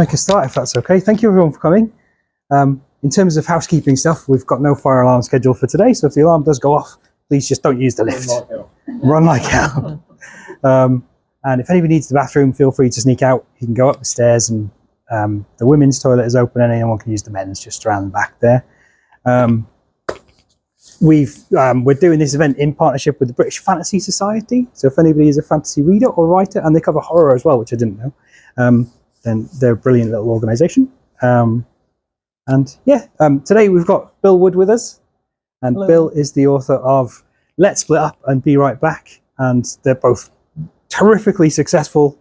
make a start if that's okay. Thank you everyone for coming. In terms of housekeeping stuff, we've got no fire alarm scheduled for today, so if the alarm does go off, please just don't use the lift. Run like hell. And if anybody needs the bathroom, feel free to sneak out. You can go up the stairs, and the women's toilet is open and anyone can use the men's just around the back there. We're doing this event in partnership with the British Fantasy Society, so if anybody is a fantasy reader or writer, and they cover horror as well, which I didn't know, then they're a brilliant little organisation. Today we've got Bill Wood with us, and hello. Bill is the author of Let's Split Up and Be Right Back, and they're both terrifically successful.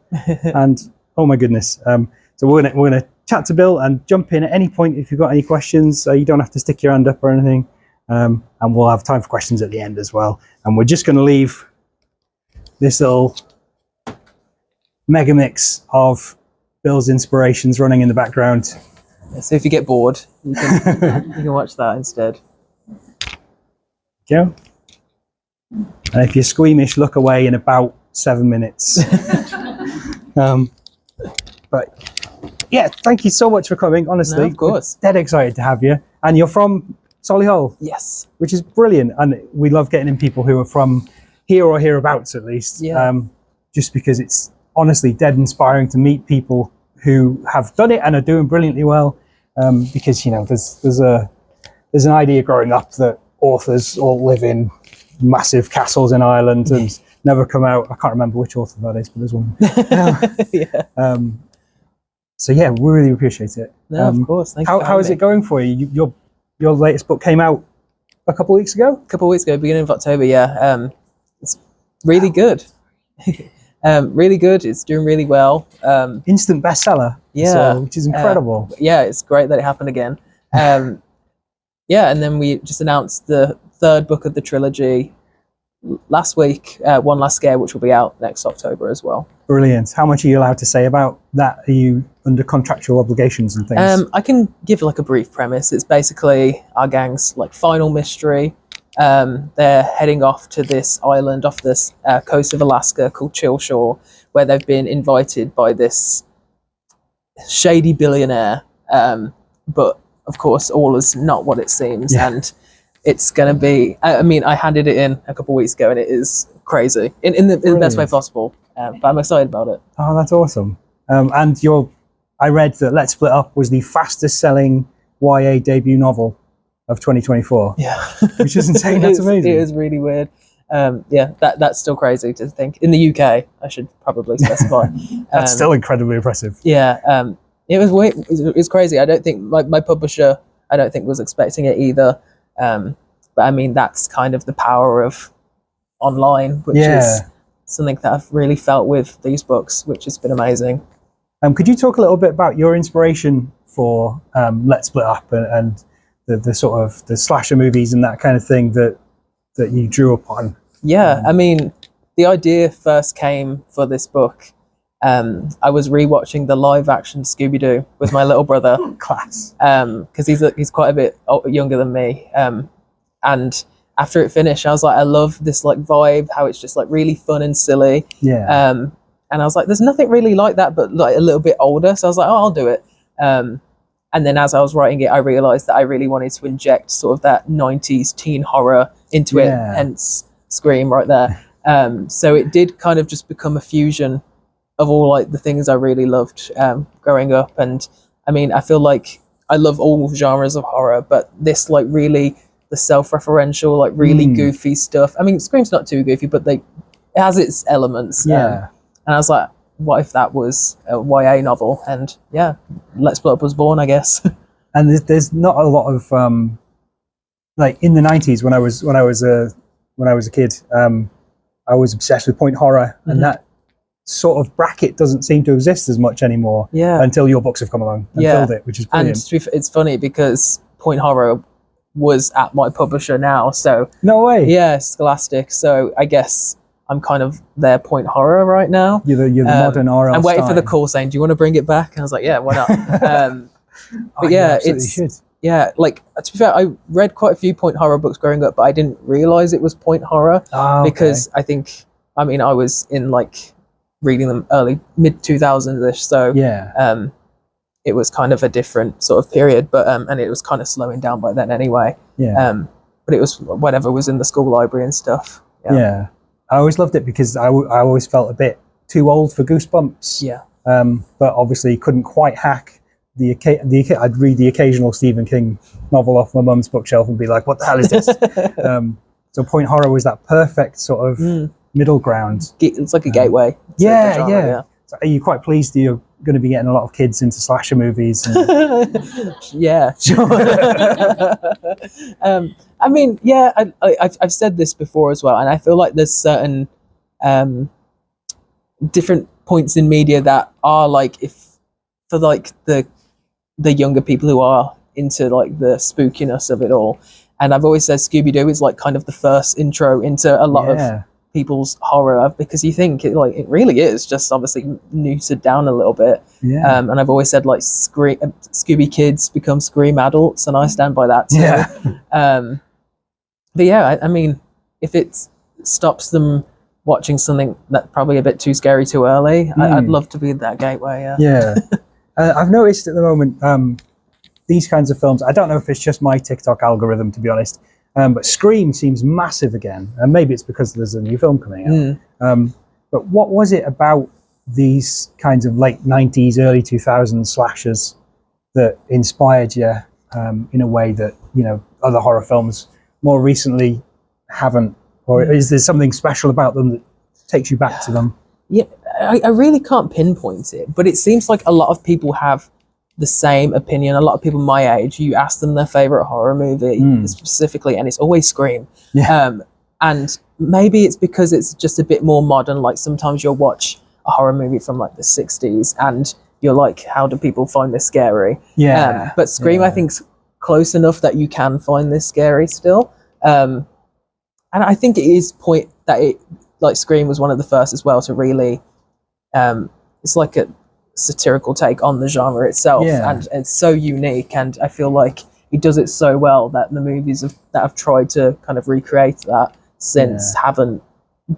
And oh my goodness, so we're gonna chat to Bill and jump in at any point if you've got any questions. You don't have to stick your hand up or anything, and we'll have time for questions at the end as well. And we're just going to leave this little mega mix of Bill's inspirations running in the background. So if you get bored, you can watch that instead. Go. And if you're squeamish, look away in about 7 minutes. But yeah, thank you so much for coming. Honestly, no, of course, we're dead excited to have you. And you're from Solihull, yes, which is brilliant. And we love getting in people who are from here or hereabouts, at least. Yeah. Just because it's honestly dead inspiring to meet people who have done it and are doing brilliantly well. Because there's an idea growing up that authors all live in massive castles in Ireland and never come out. I can't remember which author that is, but there's one. Yeah. So yeah, we really appreciate it. No, of course. Thank you. How is it going for you? Your latest book came out a couple of weeks ago? Beginning of October, yeah. It's really good. Really good. It's doing really well. Instant bestseller. Yeah. Which is incredible. Yeah, it's great that it happened again. Yeah, and then we just announced the third book of the trilogy last week, One Last Scare, which will be out next October as well. Brilliant. How much are you allowed to say about that? Are you under contractual obligations and things? I can give like a brief premise. It's basically our gang's like final mystery. They're heading off to this island off this coast of Alaska called Chill Shore, where they've been invited by this shady billionaire. But of course, all is not what it seems. Yeah. And it's going to be, I handed it in a couple of weeks ago and it is crazy in the best way possible. But I'm excited about it. Oh, that's awesome. And I read that Let's Split Up was the fastest selling YA debut novel of 2024. Yeah. Which is insane. That's amazing. It is really weird. That's still crazy to think. In the UK, I should probably specify. That's still incredibly impressive. Yeah. It was weird. It's crazy. I don't think my publisher, was expecting it either. But that's kind of the power of online, which is something that I've really felt with these books, which has been amazing. Could you talk a little bit about your inspiration for Let's Split Up and the sort of the slasher movies and that kind of thing that you drew upon? Yeah, the idea first came for this book. I was rewatching the live action Scooby-Doo with my little brother. Class. Because he's quite a bit younger than me. And after it finished, I was like, I love this like vibe, how it's just like really fun and silly. Yeah. And I was like, there's nothing really like that, but like a little bit older. So I was like, oh, I'll do it. And then as I was writing it, I realized that I really wanted to inject sort of that 90s teen horror into it, hence Scream right there. So it did kind of just become a fusion of all like the things I really loved growing up. And I feel like I love all genres of horror, but this like really the self-referential, like really goofy stuff. Scream's not too goofy, but it has its elements. Yeah. And I was like, what if that was a YA novel? And yeah, Let's Split Up was born, I guess. And there's not a lot of like in the 90s when I was a kid, I was obsessed with point horror, and that sort of bracket doesn't seem to exist as much anymore. Yeah. Until your books have come along and filled it, which is brilliant. And it's funny because point horror was at my publisher now, so no way. Yeah, Scholastic. So I guess I'm kind of their point horror right now. You're the modern R.L. I'm waiting for the call saying, "Do you want to bring it back?" And I was like, "Yeah, why not?" But yeah, like to be fair, I read quite a few point horror books growing up, but I didn't realize it was point horror because I think I was in like reading them early mid 2000s ish. So it was kind of a different sort of period, but and it was kind of slowing down by then anyway. Yeah. But it was whatever was in the school library and stuff. Yeah. I always loved it because I always felt a bit too old for Goosebumps. Yeah. But obviously couldn't quite hack I'd read the occasional Stephen King novel off my mum's bookshelf and be like, what the hell is this? So Point Horror was that perfect sort of middle ground. It's like a gateway. Yeah, genre, yeah. So are you quite pleased that you're going to be getting a lot of kids into slasher movies? And... Yeah, sure. I mean, yeah, I've said this before as well, and I feel like there's certain different points in media that are like, if for like the younger people who are into like the spookiness of it all. And I've always said Scooby-Doo is like kind of the first intro into a lot of people's horror, because you think it really is just obviously neutered down a little bit. And I've always said like Scooby kids become Scream adults, and I stand by that too. But yeah, I mean, if it stops them watching something that's probably a bit too scary too early, I'd love to be that gateway. I've noticed at the moment these kinds of films, I don't know if it's just my TikTok algorithm, to be honest, but Scream seems massive again, and maybe it's because there's a new film coming out. But what was it about these kinds of late 90s, early 2000s slashers that inspired you in a way that, you know, other horror films more recently haven't? Or is there something special about them that takes you back to them? Yeah, I really can't pinpoint it, but it seems like a lot of people have the same opinion. A lot of people my age, you ask them their favorite horror movie specifically, and it's always Scream. And maybe it's because it's just a bit more modern. Like sometimes you'll watch a horror movie from like the 60s and you're like, how do people find this scary? But Scream, I think's close enough that you can find this scary still. And I think it is like Scream was one of the first as well to really, it's like a satirical take on the genre itself, and it's so unique, and I feel like he does it so well that the movies that have tried to kind of recreate that since haven't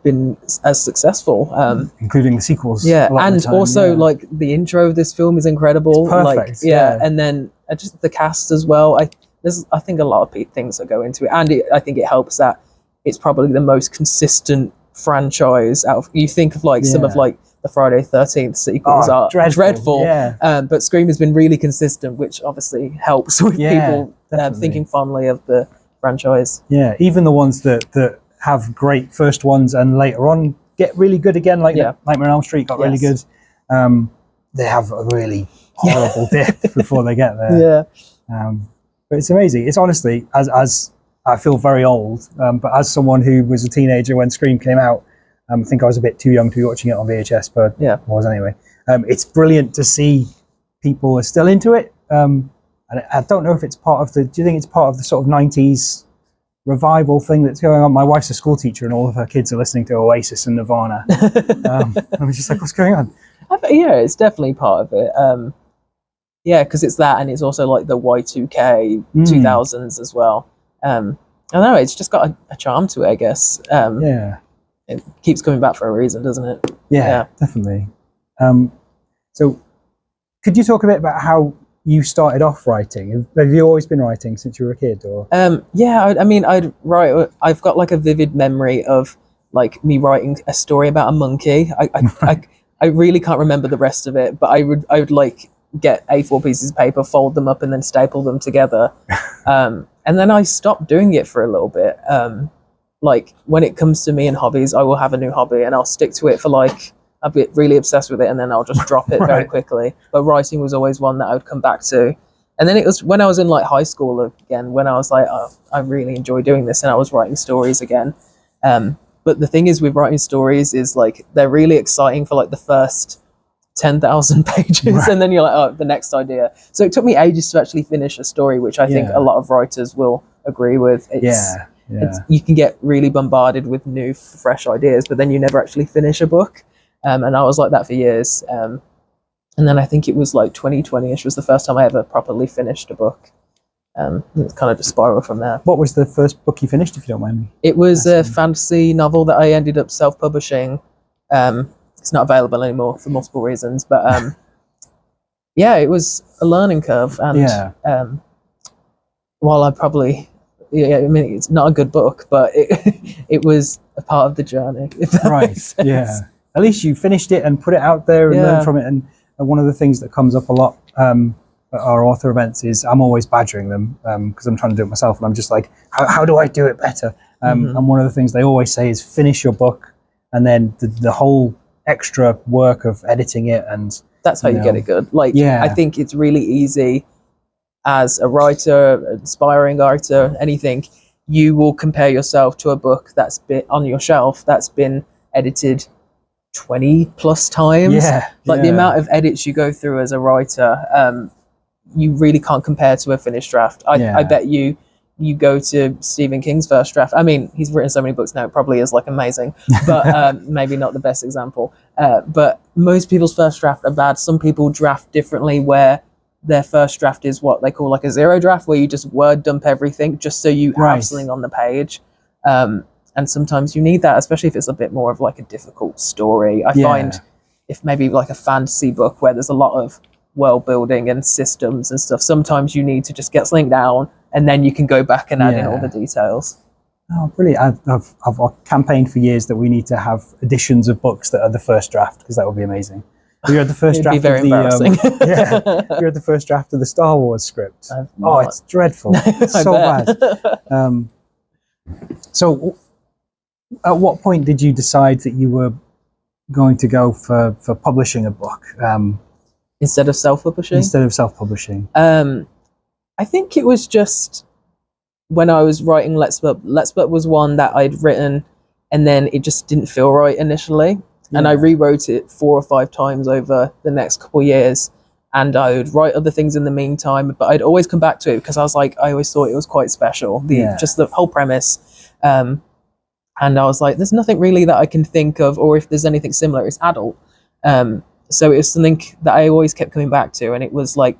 been as successful, including the sequels. And also like the intro of this film is incredible. It's perfect. And then just the cast as well. I think a lot of things that go into it, and I think it helps that it's probably the most consistent franchise out of, you think of like some of like the Friday 13th sequels are dreadful. But Scream has been really consistent, which obviously helps with people thinking fondly of the franchise. Even the ones that have great first ones and later on get really good again, like Nightmare on Elm Street got really good. They have a really horrible dip before they get there. But it's amazing. It's honestly, as I feel very old, but as someone who was a teenager when Scream came out, I think I was a bit too young to be watching it on VHS, but I was anyway. It's brilliant to see people are still into it. And I don't know if it's part of do you think it's part of the sort of 90s revival thing that's going on? My wife's a school teacher and all of her kids are listening to Oasis and Nirvana. I was just like, what's going on? Yeah, it's definitely part of it. Because it's that, and it's also like the Y2K 2000s as well. I don't know, it's just got a charm to it, I guess. It keeps coming back for a reason, doesn't it? Yeah. Definitely. So could you talk a bit about how you started off writing? Have you always been writing since you were a kid, or? I mean, I've got like a vivid memory of like me writing a story about a monkey. I really can't remember the rest of it, but I would like get A4 pieces of paper, fold them up, and then staple them together. And then I stopped doing it for a little bit. Like when it comes to me and hobbies, I will have a new hobby and I'll stick to it for like a bit, really obsessed with it, and then I'll just drop it very quickly. But writing was always one that I would come back to. And then it was when I was in like high school again, when I was like, oh, I really enjoy doing this, and I was writing stories again. But the thing is with writing stories is like they're really exciting for like the first 10,000 pages, and then you're like, oh, the next idea. So it took me ages to actually finish a story, which I think a lot of writers will agree with. It's, you can get really bombarded with new, fresh ideas, but then you never actually finish a book. And I was like that for years. And then I think it was like 2020-ish was the first time I ever properly finished a book. It kind of just spiraled from there. What was the first book you finished, if you don't mind me? It was a fantasy novel that I ended up self-publishing. It's not available anymore for multiple reasons, but yeah, it was a learning curve, and while I probably, yeah, I mean, it's not a good book, but it was a part of the journey. If that makes sense. Yeah. At least you finished it and put it out there and learned from it. And one of the things that comes up a lot at our author events is I'm always badgering them because I'm trying to do it myself, and I'm just like, how do I do it better? And one of the things they always say is finish your book, and then the whole extra work of editing it, and that's how you get it good. Like, I think it's really easy as a writer, aspiring writer, anything. You will compare yourself to a book that's been on your shelf that's been edited 20 plus times. The amount of edits you go through as a writer, you really can't compare to a finished draft. I bet you go to Stephen King's first draft. I mean, he's written so many books now, it probably is like amazing, but maybe not the best example. But most people's first draft are bad. Some people draft differently, where their first draft is what they call like a zero draft, where you just word dump everything just so you have something on the page. And sometimes you need that, especially if it's a bit more of like a difficult story. I find if maybe like a fantasy book where there's a lot of world building and systems and stuff, sometimes you need to just get something down and then you can go back and add in all the details. Oh, brilliant. I've campaigned for years that we need to have editions of books that are the first draft, because that would be amazing. You had the first draft. It'd be very embarrassing. You had the first draft of the Star Wars script. Oh, it's dreadful. It's so bad. So, at what point did you decide that you were going to go for publishing a book instead of self-publishing? Instead of self-publishing. I think it was just when I was writing Let's But. Let's But was one that I'd written, and then it just didn't feel right initially. And I rewrote it 4 or 5 times over the next couple of years, and I would write other things in the meantime, but I'd always come back to it because I was like, I always thought it was quite special, just the whole premise. And I was like, there's nothing really that I can think of, or if there's anything similar, it's adult. So it was something that I always kept coming back to, and it was like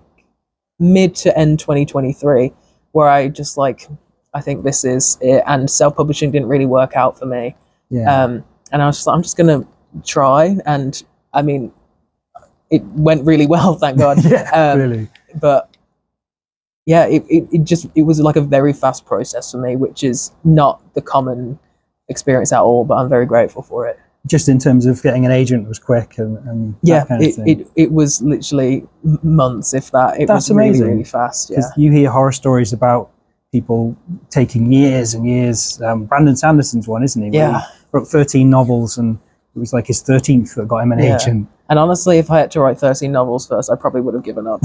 mid to end 2023 where I just like, I think this is it, and self-publishing didn't really work out for me. And I was just like, I'm just gonna try, and I mean, it went really well, thank God. Really. But yeah, it was like a very fast process for me, which is not the common experience at all, but I'm very grateful for it. Just in terms of getting an agent was quick, and that kind of thing. It was literally months, if that. That's was amazing. Really fast. Because you hear horror stories about people taking years and years. Brandon Sanderson's one, isn't he? Yeah. He wrote 13 novels, and it was like his 13th that got him an agent. And honestly, if I had to write 13 novels first, I probably would have given up.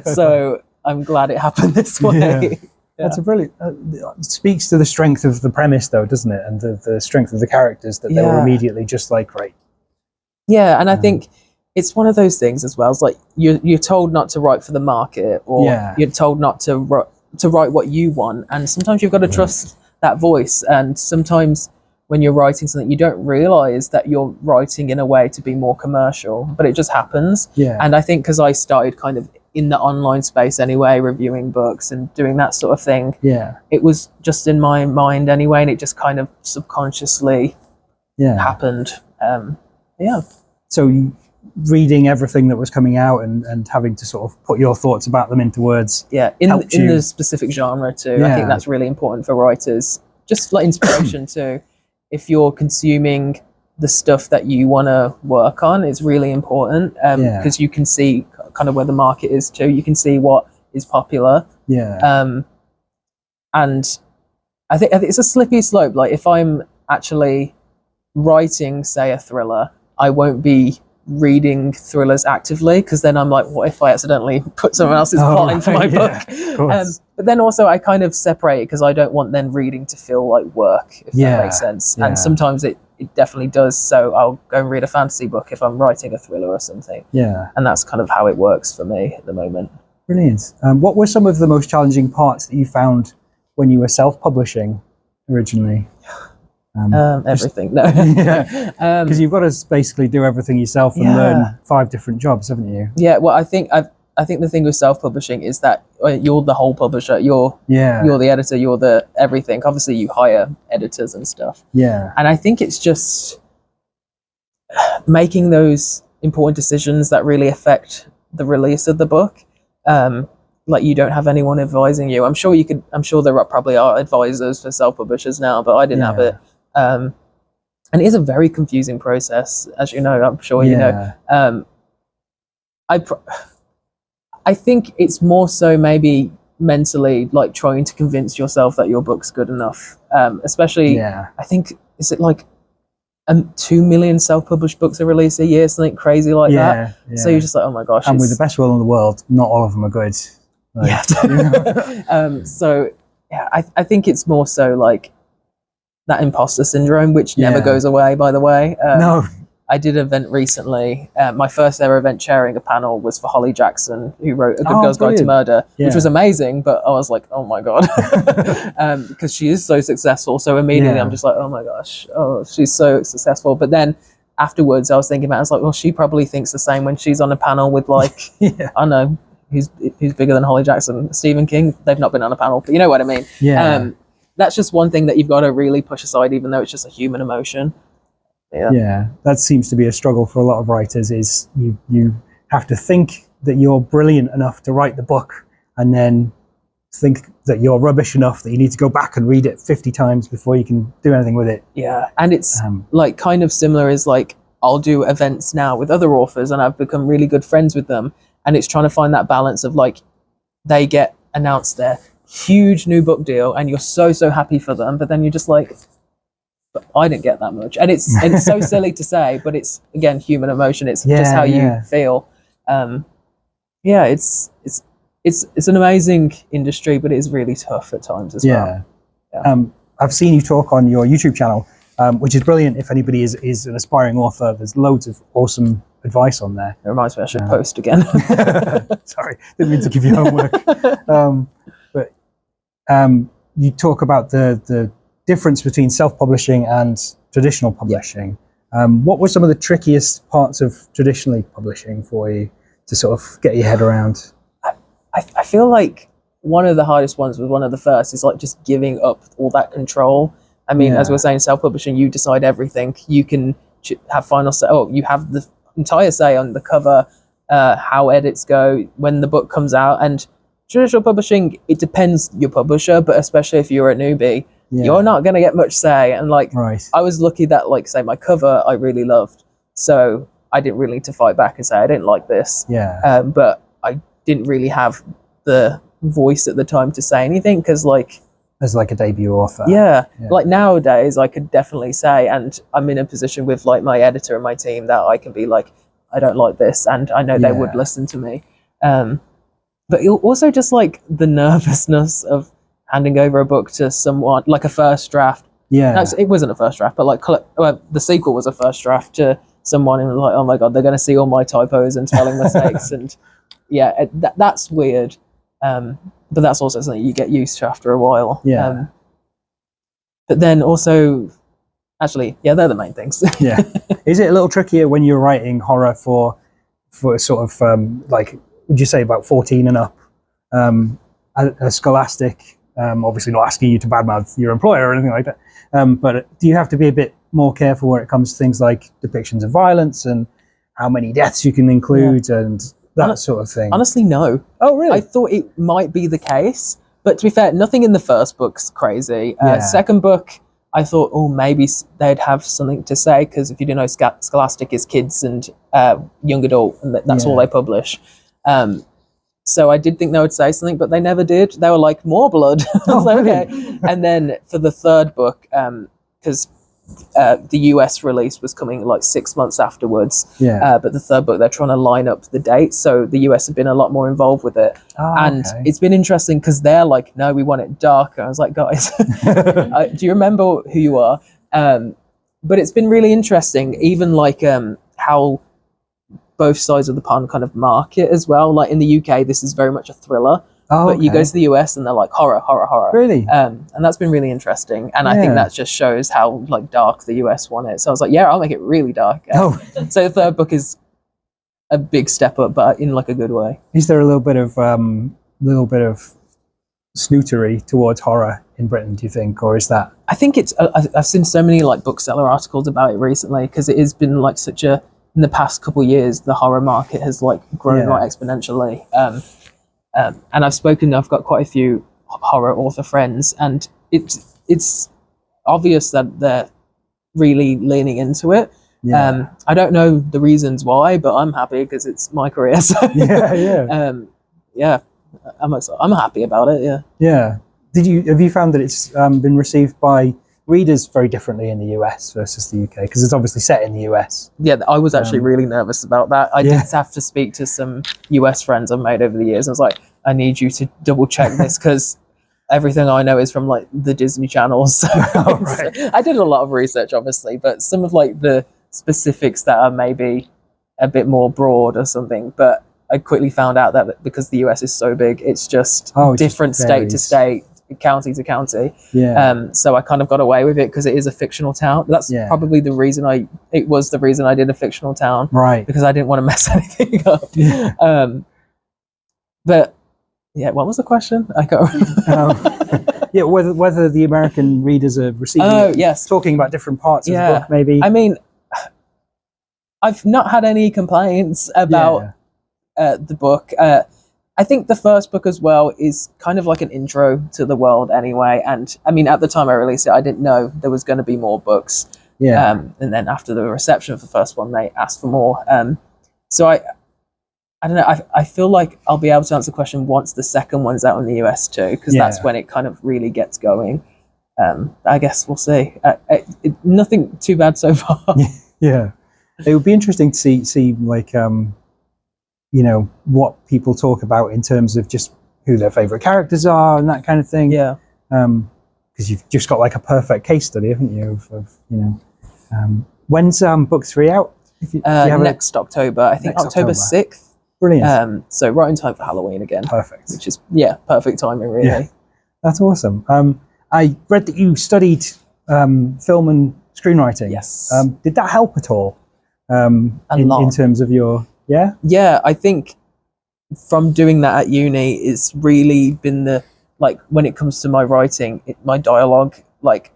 So I'm glad it happened this way. That's a brilliant. It speaks to the strength of the premise, though, doesn't it? And the strength of the characters, that they were immediately just like, right. Yeah, and I think it's one of those things as well. It's like you're told not to write for the market, or you're told not to write what you want. And sometimes you've got to trust that voice. And sometimes when you're writing something, you don't realize that you're writing in a way to be more commercial, but it just happens. And I think because I started kind of in the online space anyway, reviewing books and doing that sort of thing, it was just in my mind anyway, and it just kind of subconsciously happened. So reading everything that was coming out and having to sort of put your thoughts about them into words. In the specific genre too. I think that's really important for writers, just like inspiration too. If you're consuming the stuff that you want to work on, it's really important because you can see kind of where the market is too. You can see what is popular. And I think it's a slippery slope. Like if I'm actually writing, say, a thriller, I won't be reading thrillers actively, because then I'm like, what if I accidentally put someone else's plot into my book? But then also I kind of separate it, because I don't want then reading to feel like work, if that makes sense. And sometimes it definitely does. So I'll go and read a fantasy book if I'm writing a thriller or something. And that's kind of how it works for me at the moment. Brilliant. What were some of the most challenging parts that you found when you were self-publishing originally? Everything. No. Because you've got to basically do everything yourself and learn 5 different jobs, haven't you? Well, I think the thing with self-publishing is that you're the whole publisher. You're the editor. You're the everything. Obviously, you hire editors and stuff. And I think it's just making those important decisions that really affect the release of the book. Like you don't have anyone advising you. I'm sure there probably are advisors for self-publishers now, but I didn't have it. And it is a very confusing process, as you know. I'm sure you know. I think it's more so maybe mentally like trying to convince yourself that your book's good enough. Especially, I think, is it like 2 million self-published books are released a year, something crazy like that. Yeah. So you're just like, oh my gosh. And with the best will in the world, not all of them are good. Like, So yeah, I think it's more so like that imposter syndrome, which never goes away, by the way. No. I did an event recently. My first ever event chairing a panel was for Holly Jackson, who wrote A Good Girl's Guide to Murder, which was amazing, but I was like, oh my God, because she is so successful. So immediately I'm just like, oh my gosh, she's so successful. But then afterwards I was thinking about it, I was like, well, she probably thinks the same when she's on a panel with like, I don't know, who's bigger than Holly Jackson? Stephen King. They've not been on a panel, but you know what I mean. That's just one thing that you've got to really push aside, even though it's just a human emotion. That seems to be a struggle for a lot of writers, is you have to think that you're brilliant enough to write the book, and then think that you're rubbish enough that you need to go back and read it 50 times before you can do anything with it. And it's like kind of similar as like I'll do events now with other authors and I've become really good friends with them. And it's trying to find that balance of like, they get announced their huge new book deal and you're so happy for them, but then you're just like, but I didn't get that much. And it's so silly to say, but it's, again, human emotion. It's just how you feel. It's an amazing industry, but it is really tough at times as well. I've seen you talk on your YouTube channel, which is brilliant. If anybody is an aspiring author, there's loads of awesome advice on there. It reminds me I should post again. Sorry, didn't mean to give you homework. But you talk about the difference between self-publishing and traditional publishing. What were some of the trickiest parts of traditionally publishing for you to sort of get your head around? I feel like one of the hardest ones was one of the first is like just giving up all that control. I mean, as we're saying, self-publishing, you decide everything. You can have final say. You have the entire say on the cover, how edits go, when the book comes out. And traditional publishing, it depends your publisher, but especially if you're a newbie, you're not going to get much say. And like, I was lucky that, like, say, my cover I really loved, so I didn't really need to fight back and say I didn't like this. But I didn't really have the voice at the time to say anything, because like, as like a debut author. Like nowadays I could definitely say, and I'm in a position with like my editor and my team that I can be like, I don't like this, and I know they would listen to me. But also just like the nervousness of handing over a book to someone, like a first draft. No, it wasn't a first draft, but like the sequel was a first draft to someone, and like, oh my God, they're going to see all my typos and spelling mistakes. And that's weird. But that's also something you get used to after a while. But then also, actually, they're the main things. Is it a little trickier when you're writing horror for sort of like, would you say about 14 and up? A Scholastic, obviously not asking you to badmouth your employer or anything like that. But do you have to be a bit more careful when it comes to things like depictions of violence and how many deaths you can include and that sort of thing? Honestly, no. Oh, really? I thought it might be the case, but to be fair, nothing in the first book's crazy. Second book, I thought, maybe they'd have something to say, because if you don't know, Scholastic is kids and young adult, and that's all they publish. So I did think they would say something, but they never did. They were like, more blood. I was like, okay. And then for the third book, because the US release was coming like 6 months afterwards. But the third book, they're trying to line up the dates, so the US have been a lot more involved with it. It's been interesting because they're like, no, we want it darker. I was like, guys, do you remember who you are? But it's been really interesting, even like how both sides of the pond kind of market as well. Like in the UK, this is very much a thriller. But you go to the US and they're like horror. Really? And that's been really interesting. And I think that just shows how like dark the US want it. So I was like, I'll make it really dark. So the third book is a big step up, but in like a good way. Is there a little bit of snootery towards horror in Britain, do you think, or is that? I think it's. I've seen so many like bookseller articles about it recently, because it has been like such a in the past couple of years, the horror market has like grown like exponentially. And I've got quite a few horror author friends, and it's obvious that they're really leaning into it. I don't know the reasons why, but I'm happy because it's my career. So I'm happy about it. Yeah. Have you found that it's been received by readers very differently in the US versus the UK? Because it's obviously set in the US. Yeah, I was actually really nervous about that. I did have to speak to some US friends I've made over the years. I was like, I need you to double check this because everything I know is from like the Disney Channel. So I did a lot of research, obviously, but some of like the specifics that are maybe a bit more broad or something. But I quickly found out that because the US is so big, it's just different state to state, county to county. So I kind of got away with it because it is a fictional town. That's probably the reason it was the reason I did a fictional town, right? Because I didn't want to mess anything up. But yeah, what was the question? I can't remember. Whether the American readers are receiving talking about different parts of the book, maybe. I mean, I've not had any complaints about the book. I think the first book as well is kind of like an intro to the world anyway. And I mean, at the time I released it, I didn't know there was going to be more books. And then after the reception of the first one, they asked for more. So I don't know. I feel like I'll be able to answer the question once the second one's out in the US too, because that's when it kind of really gets going. I guess we'll see. Nothing too bad so far. Yeah, it would be interesting to see like what people talk about in terms of just who their favorite characters are and that kind of thing. Yeah. Because you've just got like a perfect case study, haven't you? When's book 3 out? Next October, I think October 6th. Brilliant. So right in time for Halloween again. Perfect. Which is perfect timing, really. Yeah. That's awesome. I read that you studied film and screenwriting. Yes. Did that help at all? In terms of your Yeah, I think from doing that at uni, it's really been when it comes to my writing, my dialogue, like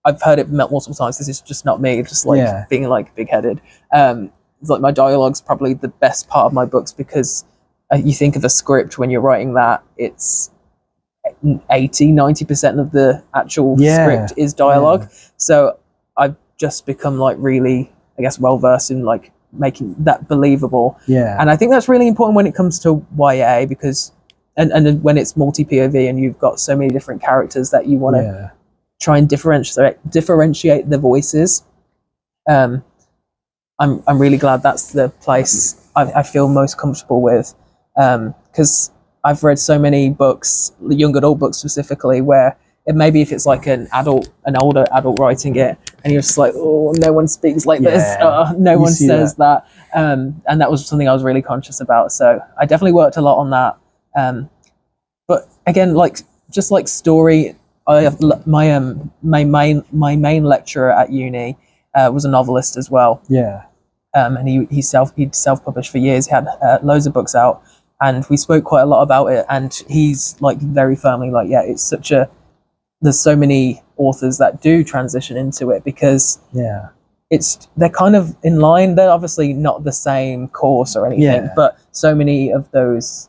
I've heard it multiple times. This is just not me, just like being like big-headed. It's like my dialogue's probably the best part of my books because you think of a script when you're writing that, it's 80-90% of the actual script is dialogue. So I've just become like really, I guess, well-versed in like making that believable. And I think that's really important when it comes to YA because and when it's multi-POV and you've got so many different characters that you want to try and differentiate the voices. I'm really glad that's the place I feel most comfortable with, because I've read so many books, young adult books specifically, where maybe if it's like an older adult writing it, and you're just like, oh, no one speaks like this, no one says that, and that was something I was really conscious about. So I definitely worked a lot on that. But again, like just like story, my main lecturer at uni was a novelist as well. And he'd self-published for years. He had loads of books out, and we spoke quite a lot about it. And he's like very firmly like, it's there's so many authors that do transition into it because they're kind of in line. They're obviously not the same course or anything, but so many of those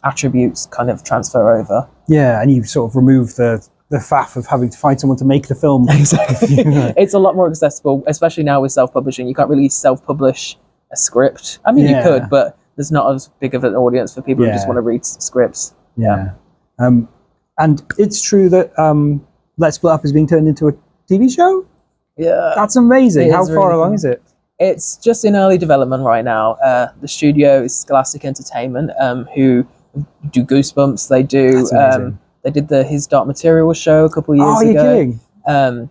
attributes kind of transfer over. And you sort of remove the faff of having to find someone to make the film. Exactly. It's a lot more accessible, especially now with self-publishing. You can't really self-publish a script. I mean, you could, but there's not as big of an audience for people who just want to read scripts. And it's true that Let's Split Up is being turned into a TV show? Yeah. That's amazing. How far along is it? It's just in early development right now. The studio is Scholastic Entertainment, who do Goosebumps. They do... They did the His Dark Materials show a couple of years ago. You're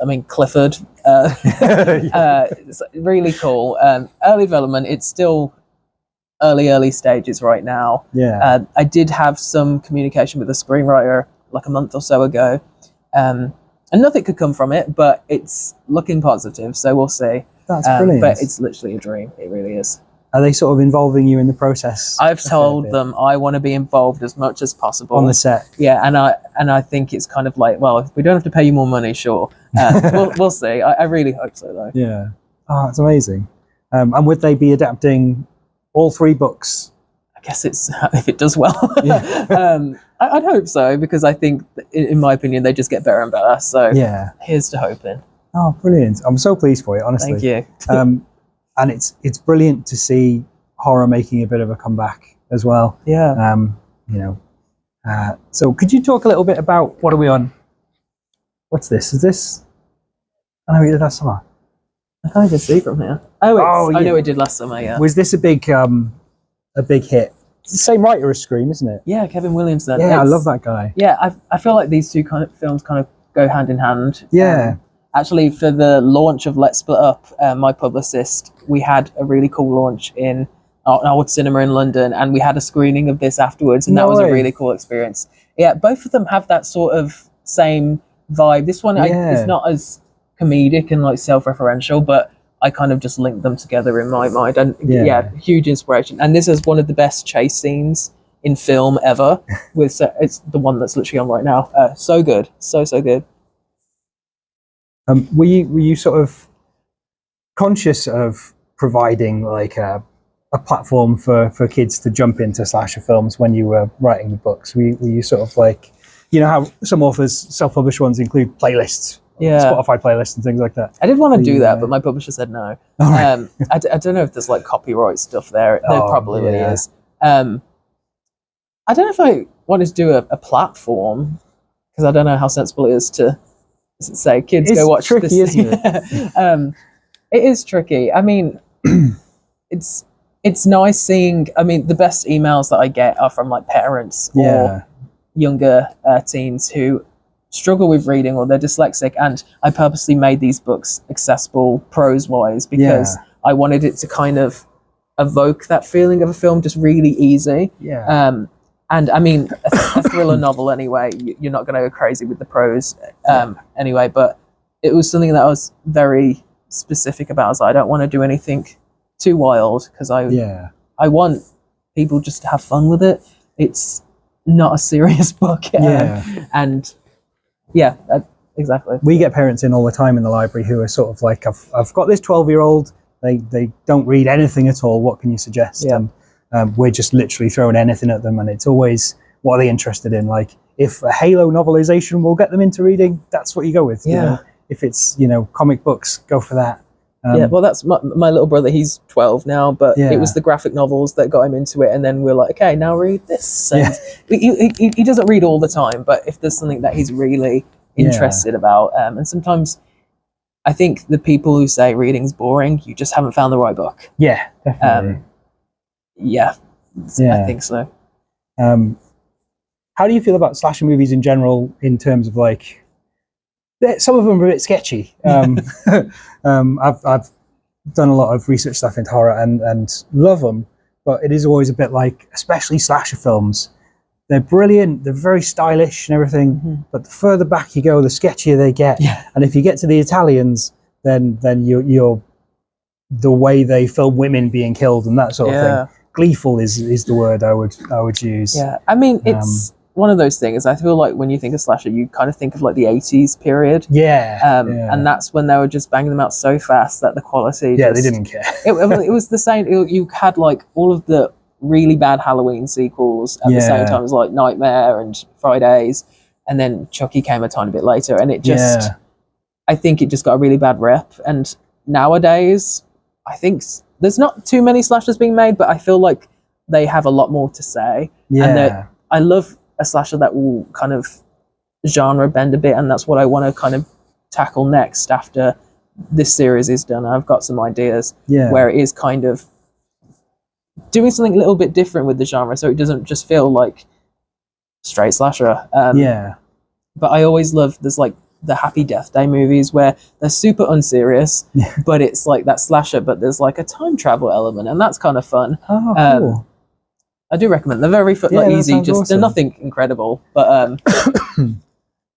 kidding? Clifford. It's really cool. Early development. It's still early stages right now. I did have some communication with the screenwriter like a month or so ago, and nothing could come from it, but it's looking positive. So we'll see. That's brilliant. But it's literally a dream. It really is. Are they sort of involving you in the process? I've told them I want to be involved as much as possible on the set. And I think it's kind of like, well, if we don't have to pay you more money, sure. We'll see. I really hope so, though. Oh, it's amazing. And would they be adapting all 3 books? I guess it's if it does well. Yeah. I'd hope so, because I think, in my opinion, they just get better and better. So Yeah. here's to hoping. Oh, brilliant! I'm so pleased for you, honestly. Thank you. And it's brilliant to see horror making a bit of a comeback as well. Yeah. You know, so could you talk a little bit about what are we on? What's this? Is this? I know we did last summer. I can't even see from here. Oh, I know we did last summer. Yeah. Was this a big hit? It's the same writer as Scream, isn't it? Yeah, Kevin Williamson. Yeah, I love that guy. Yeah, I feel like these two kind of films kind of go hand in hand. Yeah. Actually, for the launch of Let's Split Up, my publicist, we had a really cool launch in our cinema in London, and we had a screening of this afterwards, and that was a really cool experience. Yeah, both of them have that sort of same vibe. This one is not as comedic and like self-referential, but I kind of just linked them together in my mind, and huge inspiration. And this is one of the best chase scenes in film ever. It's the one that's literally on right now. So good, so good. Were you sort of conscious of providing like a platform for kids to jump into slasher films when you were writing the books? Were you sort of like, you know how some authors, self-published ones, include playlists, Spotify playlists and things like that? I did want to do that, but my publisher said no. Right. I don't know if there's like copyright stuff there. There probably really is. I don't know if I wanted to do a platform, because I don't know how sensible it is to say kids go watch tricky, this. Isn't it? It is tricky. I mean, it's nice seeing. I mean, the best emails that I get are from like parents or younger teens who struggle with reading, or they're dyslexic, and I purposely made these books accessible prose wise because I wanted it to kind of evoke that feeling of a film just really easy. And I mean, a thriller novel anyway, you're not going to go crazy with the prose anyway, but it was something that I was very specific about. So I don't want to do anything too wild, because I want people just to have fun with it. It's not a serious book. And exactly. We get parents in all the time in the library who are sort of like, I've got this 12-year-old, they don't read anything at all, what can you suggest? And we're just literally throwing anything at them, and it's always, what are they interested in? Like, if a Halo novelization will get them into reading, that's what you go with. You know? If it's, comic books, go for that. Well, that's my little brother. He's 12 now, but it was the graphic novels that got him into it. And then we're like, okay, now read this. And he doesn't read all the time, but if there's something that he's really interested about, and sometimes I think the people who say reading's boring, you just haven't found the right book. Yeah, definitely. I think so. How do you feel about slasher movies in general, in terms of like, some of them are a bit sketchy. I've done a lot of research stuff into horror and love them, but it is always a bit like, especially slasher films, they're brilliant, they're very stylish and everything, but the further back you go, the sketchier they get. And if you get to the Italians, then you're the way they film women being killed and that sort of thing. Gleeful is the word I would use. I mean, it's one of those things. I feel like when you think of slasher, you kind of think of like the 80s period. And that's when they were just banging them out so fast that the quality they didn't care. it was the same. You had like all of the really bad Halloween sequels at the same time as like Nightmare and Fridays, and then Chucky came a tiny bit later, and it just I think it just got a really bad rep. And nowadays I think there's not too many slashers being made, but I feel like they have a lot more to say. And I love a slasher that will kind of genre bend a bit, and that's what I want to kind of tackle next after this series is done. I've got some ideas where it is kind of doing something a little bit different with the genre, so it doesn't just feel like straight slasher. But I always love, there's like the Happy Death Day movies where they're super unserious, but it's like that slasher, but there's like a time travel element, and that's kind of fun. Cool. I do recommend. They're very like easy, just awesome. They're nothing incredible, but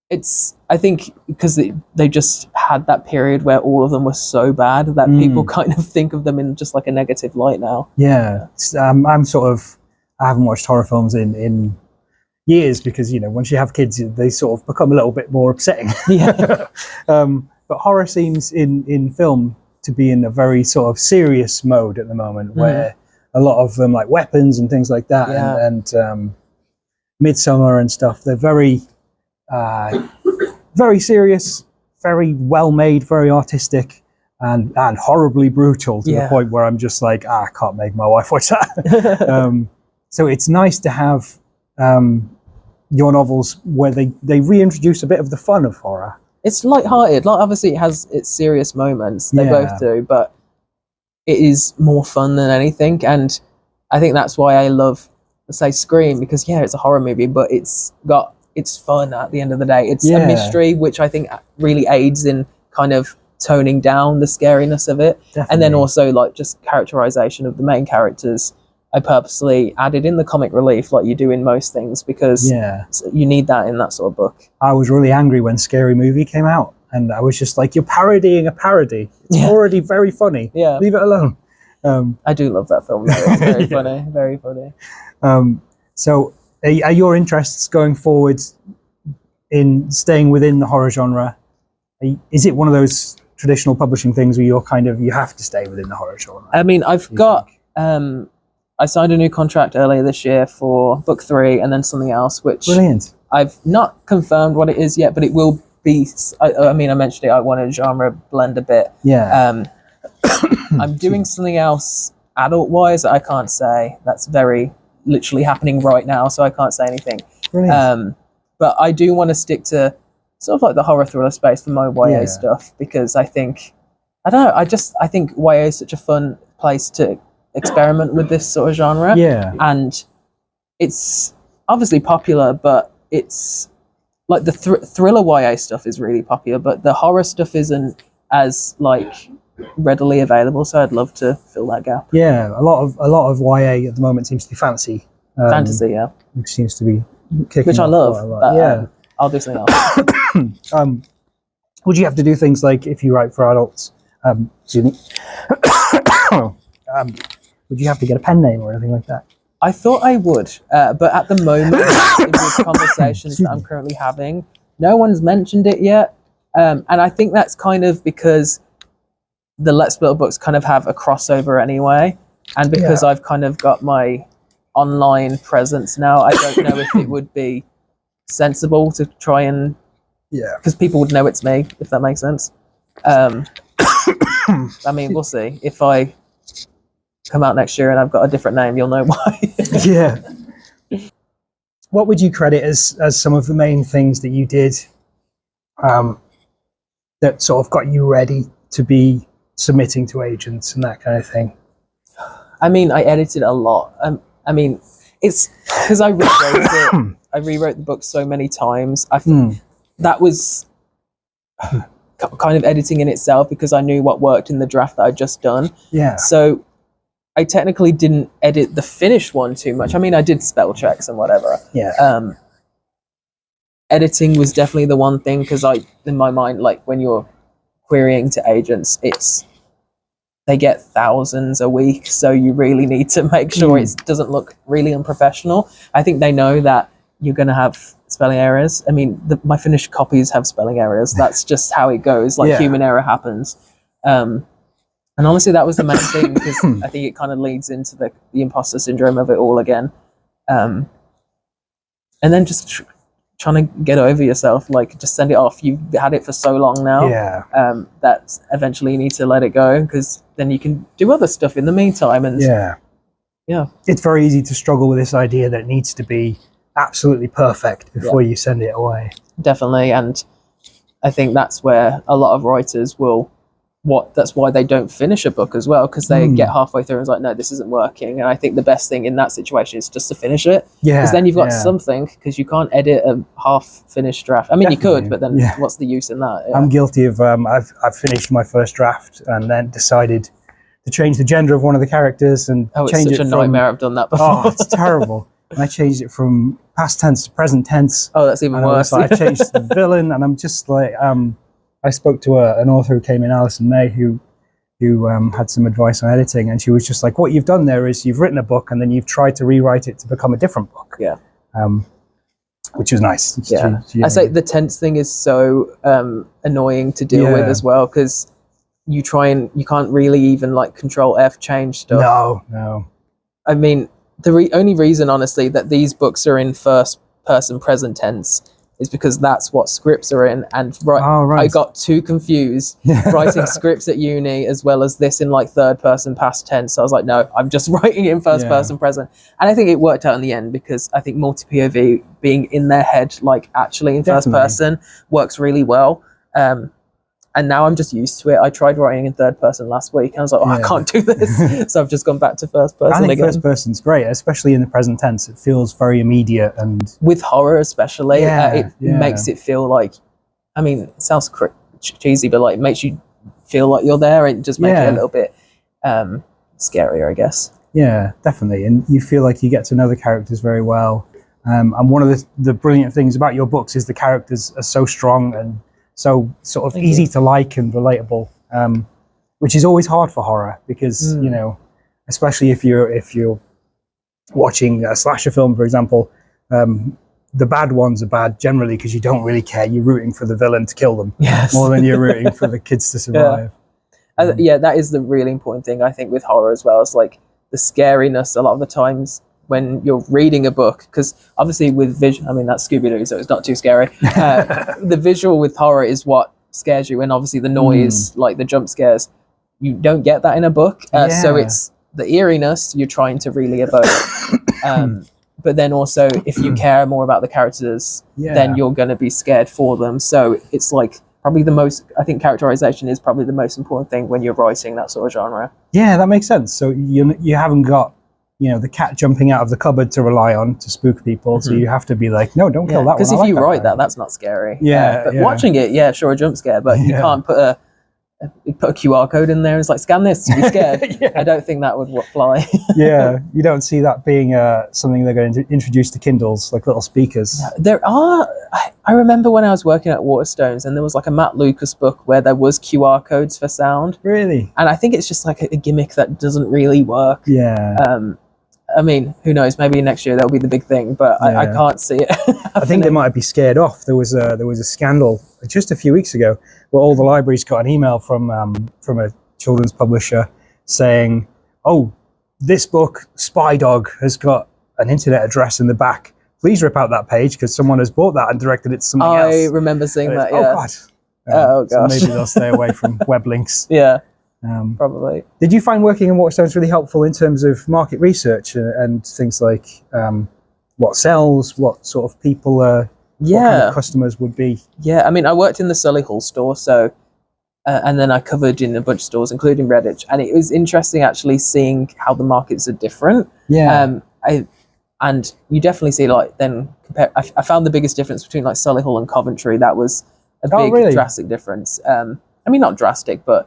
it's, I think because they just had that period where all of them were so bad that people kind of think of them in just like a negative light now. I'm sort of, I haven't watched horror films in years, because once you have kids, they sort of become a little bit more upsetting. But horror scenes in film, to be in a very sort of serious mode at the moment, where a lot of them, like Weapons and things like that, and Midsummer and stuff, they're very, very serious, very well made, very artistic, and horribly brutal to the point where I'm just like, I can't make my wife watch that. So it's nice to have your novels where they reintroduce a bit of the fun of horror. It's light-hearted. Like, obviously, it has its serious moments. They both do, but it is more fun than anything. And I think that's why I love, say, Scream, because it's a horror movie, but it's fun at the end of the day. It's a mystery, which I think really aids in kind of toning down the scariness of it. Definitely. And then also, like, just characterization of the main characters. I purposely added in the comic relief like you do in most things, because you need that in that sort of book. I was really angry when Scary Movie came out, and I was just like, you're parodying a parody. It's already very funny. Leave it alone. I do love that film, though. It's very funny, very funny. So are your interests going forward in staying within the horror genre? Is it one of those traditional publishing things where you're kind of, you have to stay within the horror genre? I mean, I've got... I signed a new contract earlier this year for book 3 and then something else, which Brilliant. I've not confirmed what it is yet, but it will be. I mean, I mentioned it. I want to genre blend a bit. I'm doing something else adult-wise that I can't say. That's very literally happening right now, so I can't say anything. But I do want to stick to sort of like the horror thriller space for my YA stuff, because I think, I don't know, I think YA is such a fun place to experiment with this sort of genre, and it's obviously popular, but it's like the thriller YA stuff is really popular, but the horror stuff isn't as like readily available, so I'd love to fill that gap. A lot of YA at the moment seems to be fantasy, which seems to be kicking which I love, but, I'll do something else. Would you have to do things like, if you write for adults, excuse me, would you have to get a pen name or anything like that? I thought I would, but at the moment, in these conversations that I'm currently having, no one's mentioned it yet. And I think that's kind of because the Let's Split books kind of have a crossover anyway. And because I've kind of got my online presence now, I don't know if it would be sensible to try and... Because people would know it's me, if that makes sense. I mean, we'll see. If I come out next year and I've got a different name, you'll know why. What would you credit as some of the main things that you did that sort of got you ready to be submitting to agents and that kind of thing? I mean, I edited a lot. I mean, it's because I rewrote it. I rewrote the book so many times. That was kind of editing in itself, because I knew what worked in the draft that I'd just done. So I technically didn't edit the finished one too much. I mean, I did spell checks and whatever. Editing was definitely the one thing, because in my mind, like when you're querying to agents, they get thousands a week, so you really need to make sure it doesn't look really unprofessional. I think they know that you're going to have spelling errors. I mean, my finished copies have spelling errors. That's just how it goes. Like human error happens. And honestly, that was the main thing, because I think it kind of leads into the imposter syndrome of it all again. And then just trying to get over yourself, like just send it off. You've had it for so long now that eventually you need to let it go, because then you can do other stuff in the meantime. And it's very easy to struggle with this idea that it needs to be absolutely perfect before you send it away. Definitely. And I think that's where a lot of writers will... that's why they don't finish a book as well, because they get halfway through and it's like, no, this isn't working. And I think the best thing in that situation is just to finish it, because then you've got something, because you can't edit a half finished draft. I mean, you could, but then what's the use in that? I'm guilty of I've finished my first draft and then decided to change the gender of one of the characters and change it. It's such a nightmare. I've done that before. It's terrible. And I changed it from past tense to present tense. Oh, that's even worse. I changed the villain, and I'm just like, I spoke to an author who came in, Alison May, who had some advice on editing, and she was just like, what you've done there is you've written a book and then you've tried to rewrite it to become a different book. Which was nice. I say the tense thing is so annoying to deal with as well, because you can't really even like control F change stuff. No. I mean, the only reason, honestly, that these books are in first person present tense is because that's what scripts are in. And I got too confused writing scripts at uni as well as this in like third person past tense. So I was like, no, I'm just writing it in first person present. And I think it worked out in the end because I think multi-POV being in their head, like actually in first person, works really well. And now I'm just used to it. I tried writing in third person last week and I was like, I can't do this. So I've just gone back to first person I think again. first person's great, especially in the present tense. It feels very immediate, and with horror especially, it makes it feel like, I mean, it sounds cheesy, but like it makes you feel like you're there and just make it a little bit scarier, I guess. Yeah, definitely. And you feel like you get to know the characters very well. And one of the brilliant things about your books is the characters are so strong and so sort of easy to like and relatable, which is always hard for horror because, you know, especially if you're watching a slasher film, for example, the bad ones are bad generally because you don't really care. You're rooting for the villain to kill them more than you're rooting for the kids to survive. That is the really important thing, I think, with horror as well. It's like the scariness a lot of the times when you're reading a book, because obviously with vision, I mean, that's Scooby-Doo, so it's not too scary. The visual with horror is what scares you, and obviously the noise, like the jump scares, you don't get that in a book. So it's the eeriness you're trying to really evoke. But then also, if you care more about the characters, then you're going to be scared for them. So it's like probably I think characterization is probably the most important thing when you're writing that sort of genre. Yeah, that makes sense. So you haven't got, you know, the cat jumping out of the cupboard to rely on to spook people. So you have to be like, no, don't kill that one. Because if you write that's not scary. But watching it, sure, a jump scare, but you can't put a QR code in there and it's like, scan this to be scared. I don't think that would fly. You don't see that being something they're going to introduce to Kindles, like little speakers. There are, I remember when I was working at Waterstones and there was like a Matt Lucas book where there was QR codes for sound. Really? And I think it's just like a gimmick that doesn't really work. I mean, who knows? Maybe next year that'll be the big thing, but I can't see it. I think they might be scared off. There was a scandal just a few weeks ago where all the libraries got an email from a children's publisher saying, "Oh, this book, Spy Dog, has got an internet address in the back. Please rip out that page because someone has bought that and directed it to something else." I remember seeing that. Oh God. Oh gosh. So maybe they'll stay away from web links. Probably. Did you find working in Waterstones really helpful in terms of market research and things like what sells, what sort of people, what kind of customers would be? Yeah, I mean, I worked in the Solihull store, so and then I covered in a bunch of stores, including Redditch, and it was interesting actually seeing how the markets are different. And you definitely see like then compare. I found the biggest difference between like Solihull and Coventry. That was a big drastic difference. I mean, not drastic, but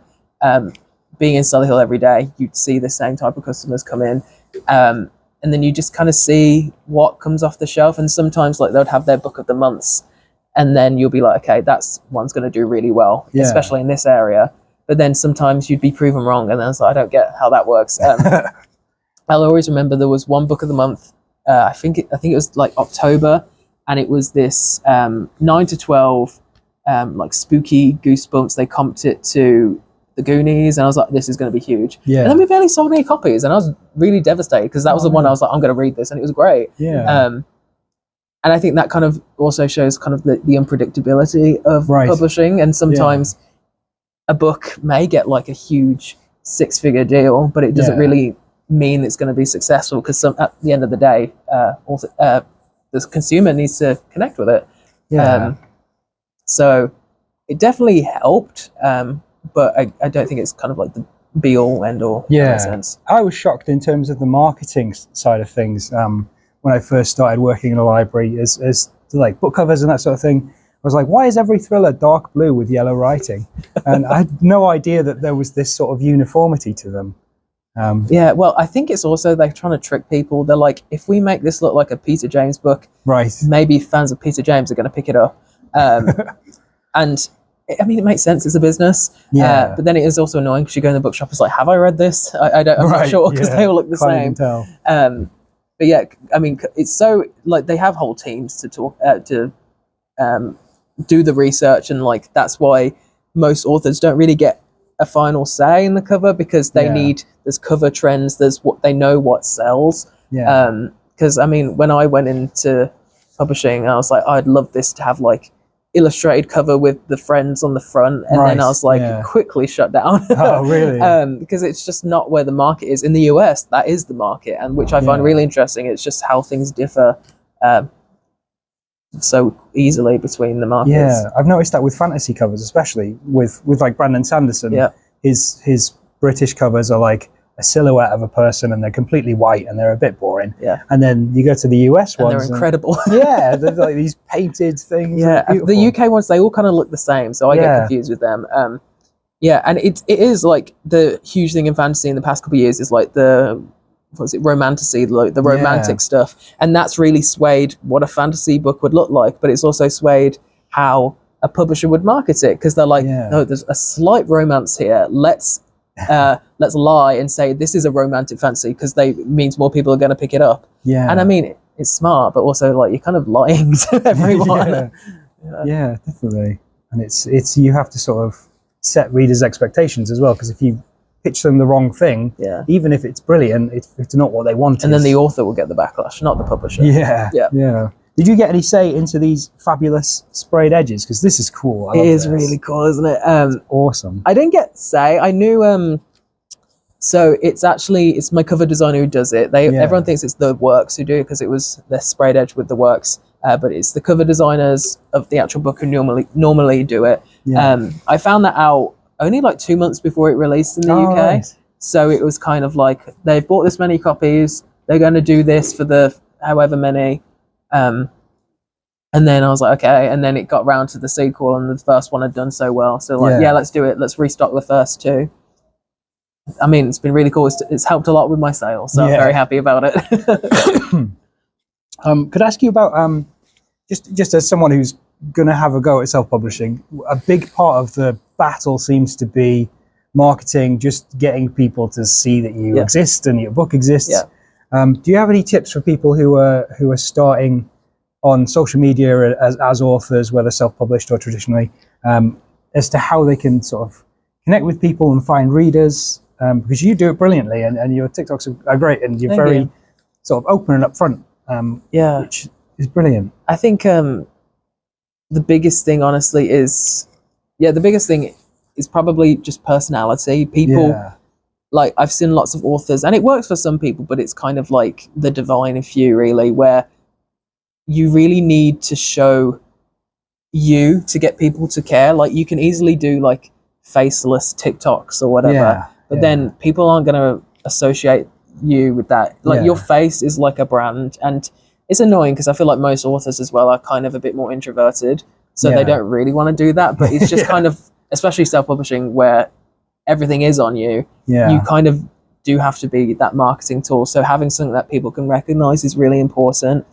being in Solihull every day, you'd see the same type of customers come in, and then you just kind of see what comes off the shelf. And sometimes like they'd have their book of the months, and then you'll be like, okay, that's one's going to do really well, especially in this area. But then sometimes you'd be proven wrong, and then it's like, I don't get how that works. I'll always remember there was one book of the month. I think it was like October, and it was this 9 to 12 like spooky Goosebumps. They comped it to the Goonies, and I was like, this is going to be huge. And then we barely sold any copies, and I was really devastated because that was the one I was like, I'm going to read this, and it was great. And I think that kind of also shows kind of the unpredictability of publishing, and sometimes a book may get like a huge 6-figure deal, but it doesn't really mean it's going to be successful because at the end of the day, the consumer needs to connect with it. So it definitely helped. But I don't think it's kind of like the be all end all. In that sense. I was shocked in terms of the marketing side of things when I first started working in a library as like book covers and that sort of thing. I was like, why is every thriller dark blue with yellow writing? And I had no idea that there was this sort of uniformity to them. Well, I think it's also they're trying to trick people. They're like, if we make this look like a Peter James book, maybe fans of Peter James are going to pick it up. And I mean, it makes sense as a business, but then it is also annoying because you go in the bookshop, it's like, have I read this? I'm not sure because they all look the same. But yeah, I mean, it's so like they have whole teams to talk to do the research, and like that's why most authors don't really get a final say in the cover, because they need, there's cover trends, there's what they know what sells. Because I mean, when I went into publishing, I was like, I'd love this to have like illustrated cover with the friends on the front, and then I was like, quickly shut down. Oh, really? Because it's just not where the market is. In the US, that is the market, and which I find really interesting. It's just how things differ so easily between the markets. Yeah, I've noticed that with fantasy covers, especially with like Brandon Sanderson. His British covers are like a silhouette of a person, and they're completely white, and they're a bit boring. And then you go to the US ones, and they're incredible. They're like these painted things. The UK ones, they all kind of look the same, so I get confused with them. And it is like the huge thing in fantasy in the past couple of years is like the romantasy, the romantic stuff, and that's really swayed what a fantasy book would look like, but it's also swayed how a publisher would market it, because they're like, no, there's a slight romance here, let's lie and say this is a romantic fantasy, because they means more people are going to pick it up. And I mean, it's smart, but also like you're kind of lying to everyone. Definitely. And it's you have to sort of set readers' expectations as well, because if you pitch them the wrong thing, even if it's brilliant, it's not what they want. And then the author will get the backlash, not the publisher. Did you get any say into these fabulous sprayed edges? Because this is cool. It is really cool, isn't it? Awesome. I didn't get say. I knew. So it's my cover designer who does it. Everyone thinks it's the Works who do it, because it was the sprayed edge with the Works, but it's the cover designers of the actual book who normally do it. I found that out only like 2 months before it released in the UK. Nice. So it was kind of like, they've bought this many copies, they're going to do this for the however many. And then I was like, okay. And then it got round to the sequel, and the first one had done so well. So like, let's do it. Let's restock the first two. I mean, it's been really cool. It's helped a lot with my sales, so I'm very happy about it. Could I ask you about, just as someone who's going to have a go at self-publishing, a big part of the battle seems to be marketing, just getting people to see that you exist and your book exists. Do you have any tips for people who are starting on social media as authors, whether self-published or traditionally, as to how they can sort of connect with people and find readers? Because you do it brilliantly, and your TikToks are great, and you're very sort of open and upfront, which is brilliant. I think the biggest thing, honestly, is probably just personality. People, like, I've seen lots of authors, and it works for some people, but it's kind of like the divine few, really, where you really need to show you to get people to care. Like, you can easily do like faceless TikToks or whatever, but then people aren't going to associate you with that. Like, your face is like a brand, and it's annoying because I feel like most authors as well are kind of a bit more introverted, so they don't really want to do that, but it's just kind of, especially self-publishing where everything is on you, you kind of do have to be that marketing tool. So having something that people can recognize is really important.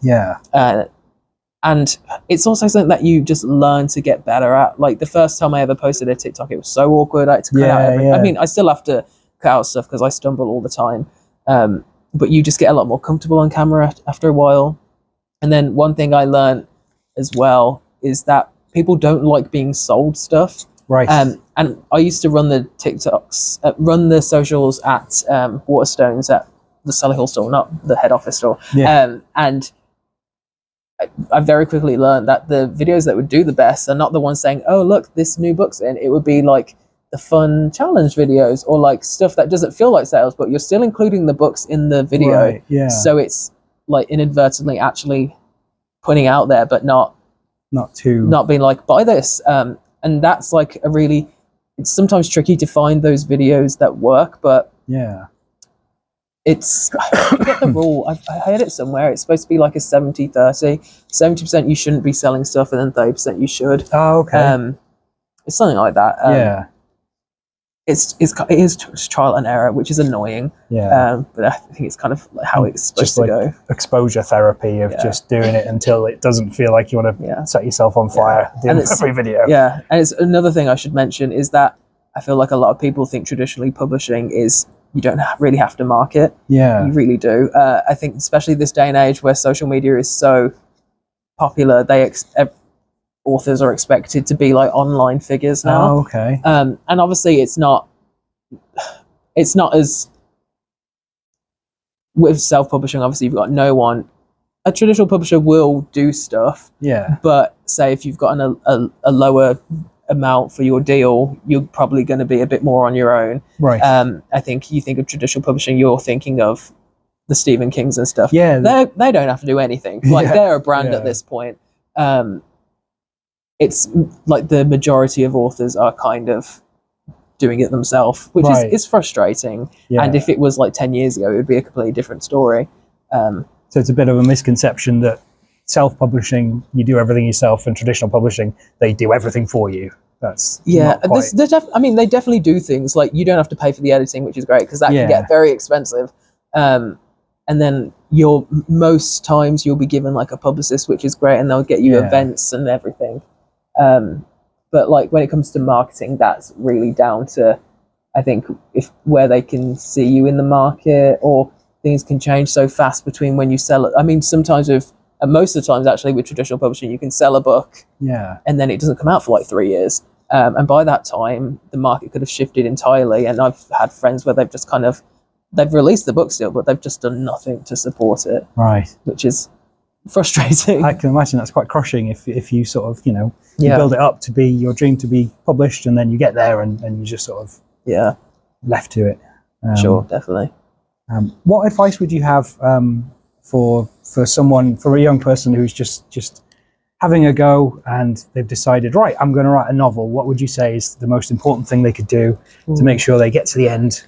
And it's also something that you just learn to get better at. Like, the first time I ever posted a TikTok, it was so awkward. I had to cut out everything. I mean, I still have to cut out stuff because I stumble all the time. But you just get a lot more comfortable on camera after a while. And then one thing I learned as well is that people don't like being sold stuff. And I used to run the TikToks, run the socials at Waterstones, at the Solihull store, not the head office store. And I very quickly learned that the videos that would do the best are not the ones saying, oh, look, this new book's in. It would be like the fun challenge videos, or like stuff that doesn't feel like sales, but you're still including the books in the video. So it's like inadvertently actually putting out there, but not being like, buy this. And that's like it's sometimes tricky to find those videos that work, but it's, I forget the rule. I heard it somewhere. It's supposed to be like a 70-30. 70% you shouldn't be selling stuff, and then 30% you should. Oh, okay. It's something like that. It is trial and error, which is annoying. But I think it's kind of like how it's supposed to go. Exposure therapy of just doing it until it doesn't feel like you want to set yourself on fire at the end of every video. And it's another thing I should mention is that I feel like a lot of people think traditionally publishing is you don't really have to market. You really do. I think especially this day and age where social media is so popular, authors are expected to be like online figures now. And obviously it's not it's not as with self-publishing. Obviously, you've got no one. A traditional publisher will do stuff, Yeah. but say if you've got a lower amount for your deal, you're probably going to be a bit more on your own. Right. I think you think of traditional publishing, you're thinking of the Stephen Kings and stuff. Yeah. They don't have to do anything. Like Yeah, they're a brand yeah. at this point. It's like the majority of authors are kind of doing it themselves, which Right. is frustrating. Yeah. And if it was like 10 years ago, it would be a completely different story. So it's a bit of a misconception that self-publishing, you do everything yourself, and traditional publishing, they do everything for you. That's not quite... they definitely do things like you don't have to pay for the editing, which is great because that Yeah. can get very expensive. And then most times you'll be given like a publicist, which is great, and they'll get you Yeah. events and everything. But like when it comes to marketing, that's really down to, I think, if where they can see you in the market, or things can change so fast between when you sell it. I mean, sometimes most of the times actually with traditional publishing, you can sell a book Yeah. and then it doesn't come out for like 3 years. And by that time, the market could have shifted entirely. And I've had friends where they've released the book still, but they've just done nothing to support it. Right. Which is frustrating. I can imagine that's quite crushing if you sort of, you Yeah. build it up to be your dream to be published, and then you get there and you just sort of Yeah, left to it. sure, definitely. What advice would you have for a young person who's just having a go and they've decided, right, I'm going to write a novel? What would you say is the most important thing they could do to make sure they get to the end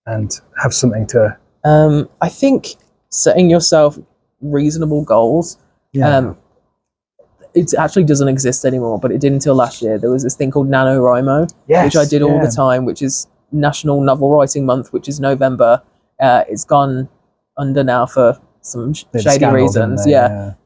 and have something to... I think setting yourself reasonable goals. Yeah. It actually doesn't exist anymore, but it did until last year. There was this thing called NaNoWriMo, Yes, which I did all yeah. the time, which is National Novel Writing Month, which is November. It's gone under now for some Bit of shady scandals in reasons. there,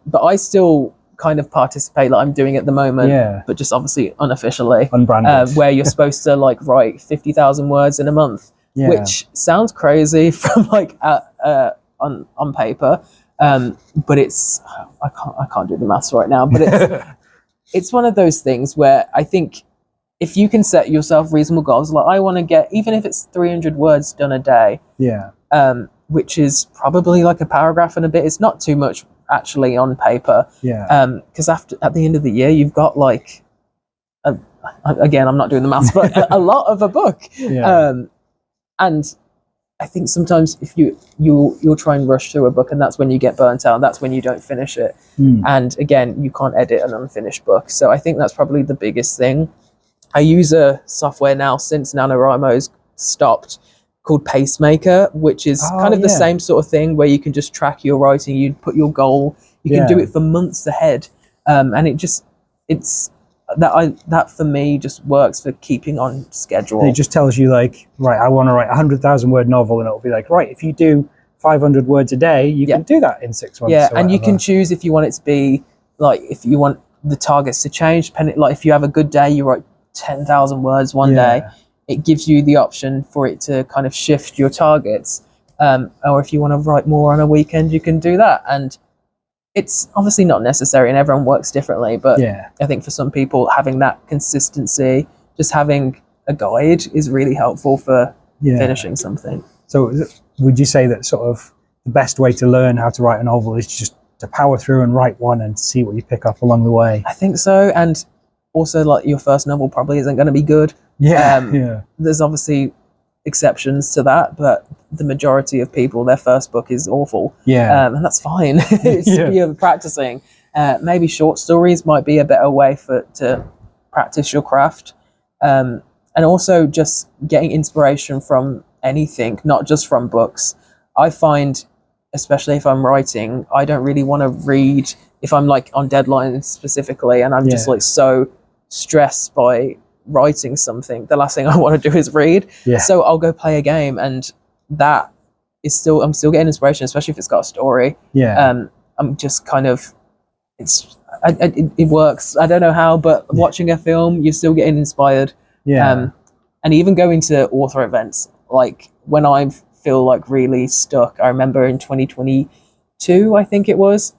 But I still kind of participate, like I'm doing at the moment, Yeah. but just obviously unofficially, Unbranded. where you're supposed to like write 50,000 words in a month, Yeah. which sounds crazy from like on paper. But it's I can't do the maths right now, but it's one of those things where I think if you can set yourself reasonable goals, like I want to get, even if it's 300 words done a day, Yeah. which is probably like a paragraph and a bit, it's not too much actually on paper. Yeah. Because at the end of the year, you've got like, again, I'm not doing the maths, but a lot of a book. Yeah. And I think sometimes if you'll try and rush through a book, and that's when you get burnt out, and that's when you don't finish it. And again, you can't edit an unfinished book. So I think that's probably the biggest thing. I use a software now since NaNoWriMo's stopped called Pacemaker, which is kind of the same sort of thing where you can just track your writing, you put your goal, you can do it for months ahead. And that for me just works for keeping on schedule. It just tells you like, right, I want to write 100,000 word novel, and it'll be like, right, if you do 500 words a day, you can do that in 6 months. Yeah, or and you whatever. can choose if you want it to be like, if you want the targets to change, depending, like if you have a good day, you write 10,000 words one day, it gives you the option for it to kind of shift your targets. Or if you want to write more on a weekend, you can do that. And it's obviously not necessary, and everyone works differently, but I think for some people, having that consistency, just having a guide is really helpful for finishing something. So would you say that sort of the best way to learn how to write a novel is just to power through and write one and see what you pick up along the way? I think so. And also, like, your first novel probably isn't going to be good. There's obviously exceptions to that, but the majority of people, their first book is awful. And that's fine. You're practicing. Maybe short stories might be a better way to practice your craft. And also just getting inspiration from anything, not just from books. I find, especially if I'm writing, I don't really want to read if I'm like on deadline specifically, and I'm just like so stressed by writing something. The last thing I want to do is read. So I'll go play a game, and that is I'm still getting inspiration, especially if it's got a story. I'm just kind of, it works. I don't know how, but watching a film, you're still getting inspired. And even going to author events, like when I feel like really stuck, I remember in 2022, I think it was,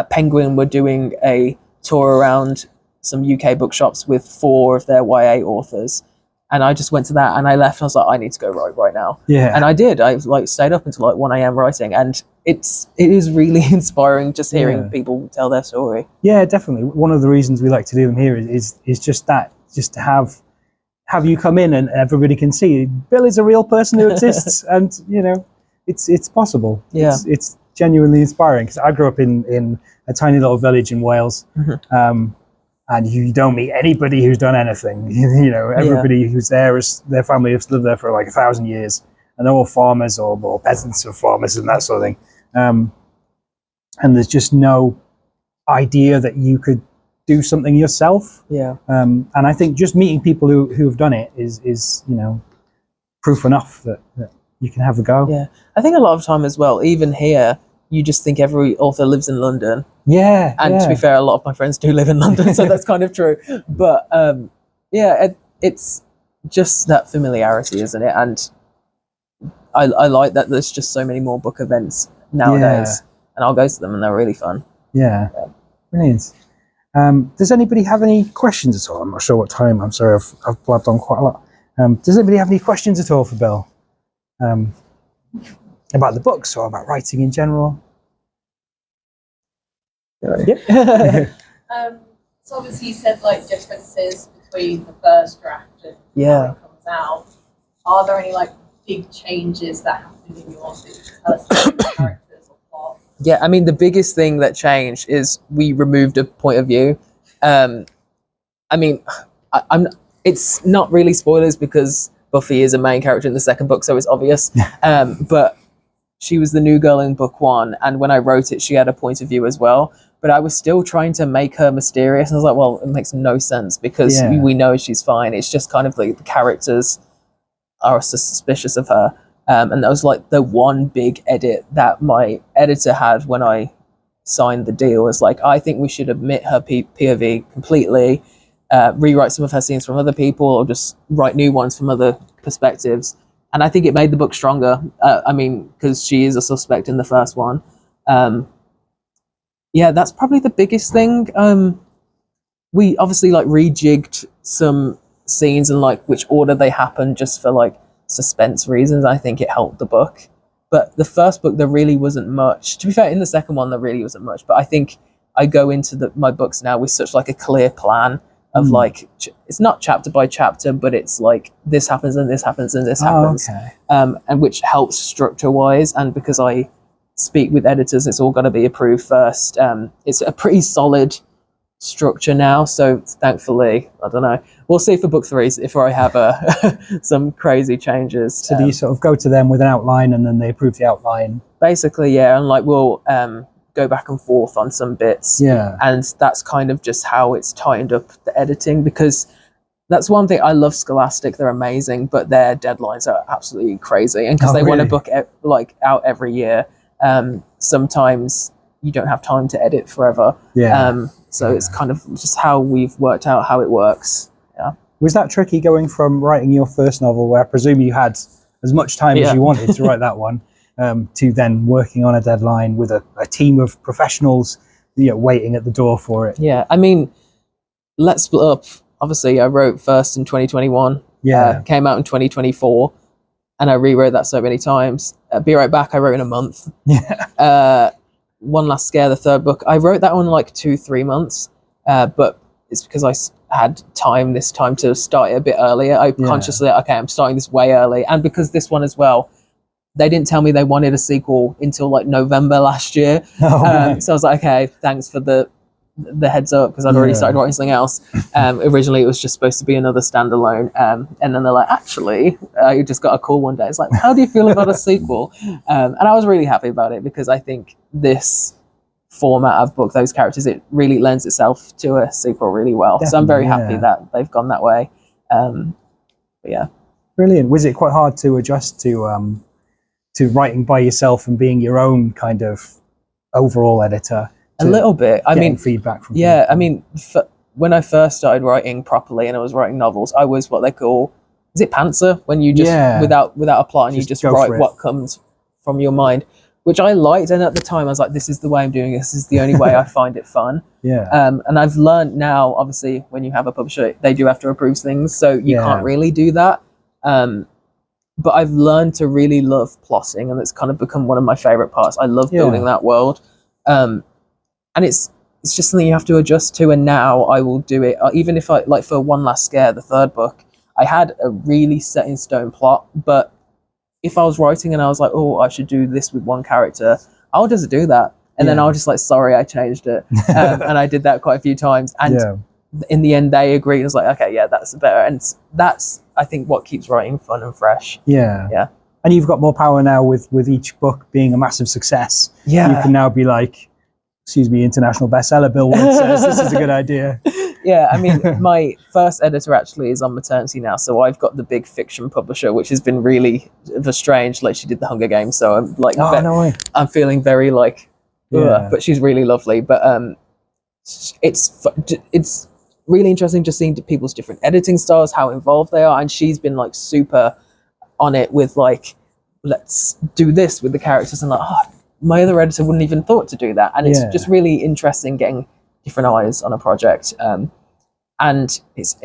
Penguin were doing a tour around some UK bookshops with 4 of their YA authors. And I just went to that and I left and I was like, I need to go write right now. Yeah. And I did. I like stayed up until like 1 a.m. writing, and it is really inspiring just hearing people tell their story. Yeah, definitely. One of the reasons we like to do them here is just that, just to have you come in and everybody can see Bill is a real person who exists, and you know, it's possible. Yeah. It's genuinely inspiring, because I grew up in a tiny little village in Wales. And you don't meet anybody who's done anything. You know, everybody who's there, their family has lived there for like 1,000 years, and they're all farmers or peasants of farmers and that sort of thing. And there's just no idea that you could do something yourself. Yeah. And I think just meeting people who have done it is you know, proof enough that you can have a go. Yeah. I think a lot of time as well, even here, you just think every author lives in London. Yeah. And to be fair, a lot of my friends do live in London, so that's kind of true. But it's just that familiarity, isn't it? And I like that there's just so many more book events nowadays, and I'll go to them and they're really fun. Yeah. Brilliant. Does anybody have any questions at all? I'm not sure what time. I'm sorry, I've blabbed on quite a lot. Does anybody have any questions at all for Bill? About the books or about writing in general? Yeah. So obviously you said like differences between the first draft and how it comes out. Are there any like big changes that happen in yours that you tell us about the characters or plot? Yeah, I mean the biggest thing that changed is we removed a point of view. I mean, it's not really spoilers because Buffy is a main character in the second book, so it's obvious. But she was the new girl in book 1, and when I wrote it, she had a point of view as well. But I was still trying to make her mysterious, and I was like, well, it makes no sense because we know she's fine. It's just kind of like the characters are suspicious of her. And that was like the one big edit that my editor had when I signed the deal, was like, I think we should omit her POV completely, rewrite some of her scenes from other people, or just write new ones from other perspectives. And I think it made the book stronger. I mean, because she is a suspect in the first one. Yeah, that's probably the biggest thing. We obviously like rejigged some scenes and like which order they happen just for like suspense reasons. I think it helped the book. But the first book, there really wasn't much. To be fair, in the second one, there really wasn't much. But I think I go into my books now with such like a clear plan of like, it's not chapter by chapter, but it's like this happens and this happens and this happens. Okay. And which helps structure wise. And because I speak with editors, it's all got to be approved first. It's a pretty solid structure now. So thankfully, I don't know. We'll see for book 3 if I have some crazy changes. So do you sort of go to them with an outline and then they approve the outline? Basically, yeah. And like we'll go back and forth on some bits. Yeah. And that's kind of just how it's tightened up the editing, because that's one thing. I love Scholastic. They're amazing, but their deadlines are absolutely crazy. And because they want to book like out every year, sometimes you don't have time to edit forever. Yeah. So it's kind of just how we've worked out how it works. Yeah. Was that tricky going from writing your first novel, where I presume you had as much time as you wanted to write that one, to then working on a deadline with a team of professionals, you know, waiting at the door for it? Yeah. I mean, Let's Split Up. Obviously, I wrote first in 2021. Yeah. Came out in 2024, and I rewrote that so many times. Be Right Back, I wrote in a month. Yeah. One Last Scare, the third book, I wrote that one in like 2-3 months, but it's because I had time this time to start it a bit earlier. I consciously, I'm starting this way early. And because this one as well, they didn't tell me they wanted a sequel until like November last year. So I was like, okay, thanks for the heads up, because I'd already started writing something else. Originally it was just supposed to be another standalone, and then they're like, actually, you just got a call one day, it's like, how do you feel about a sequel? And I was really happy about it, because I think this format of book, those characters, it really lends itself to a sequel really well. Definitely, so I'm very happy that they've gone that way. But yeah, brilliant. Was it quite hard to adjust to writing by yourself and being your own kind of overall editor? A little bit. I mean, feedback from people. I mean, when I first started writing properly and I was writing novels, I was what they call, is it pantser? When you just without a plot and you just write what comes from your mind. which I liked. And at the time I was like, this is the way I'm doing it. This is the only way I find it fun. Yeah. And I've learned now, obviously, when you have a publisher, they do have to approve things, so you can't really do that. But I've learned to really love plotting, and it's kind of become one of my favorite parts. I love building that world. And it's just something you have to adjust to. And now I will do it, even if I, like for One Last Scare, the third book, I had a really set in stone plot, but if I was writing and I was like, oh, I should do this with one character, I'll just do that. And then I'll just like, sorry, I changed it. And I did that quite a few times. And in the end, they agreed. It was like, okay, yeah, that's better. And that's, I think, what keeps writing fun and fresh. Yeah. Yeah. And you've got more power now with each book being a massive success. Yeah. You can now be like, excuse me, international bestseller, Bill Wood says this is a good idea. Yeah, I mean, my first editor actually is on maternity now, so I've got the big fiction publisher, which has been really strange. Like, she did the Hunger Games, so I'm like, no way. I'm feeling very like, but she's really lovely. But it's really interesting just seeing people's different editing styles, how involved they are, and she's been like super on it with like, let's do this with the characters, and like, oh, my other editor wouldn't even thought to do that, and it's just really interesting getting different eyes on a project, and it's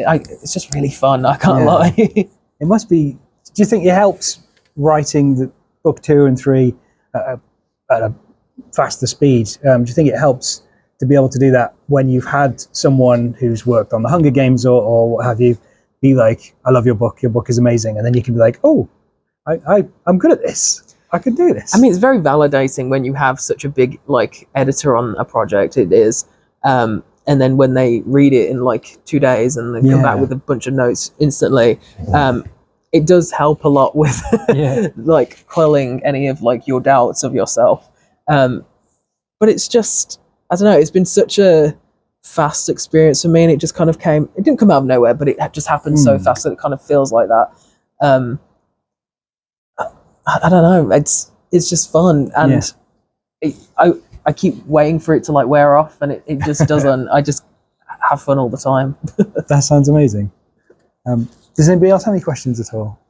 just really fun. I can't lie. It must be. Do you think it helps writing the book 2 and 3 at a faster speed? Do you think it helps to be able to do that when you've had someone who's worked on the Hunger Games or what have you be like, I love your book is amazing, and then you can be like, oh, I'm good at this, I can do this. I mean, it's very validating when you have such a big like editor on a project. It is. And then when they read it in like 2 days and they come back with a bunch of notes instantly, it does help a lot with like quelling any of like your doubts of yourself. But it's just, I don't know, it's been such a fast experience for me, and it just kind of it didn't come out of nowhere, but it just happened so fast that it kind of feels like that. I don't know, it's just fun, and I keep waiting for it to like wear off, and it just doesn't. I just have fun all the time. That sounds amazing. Does anybody else have any questions at all?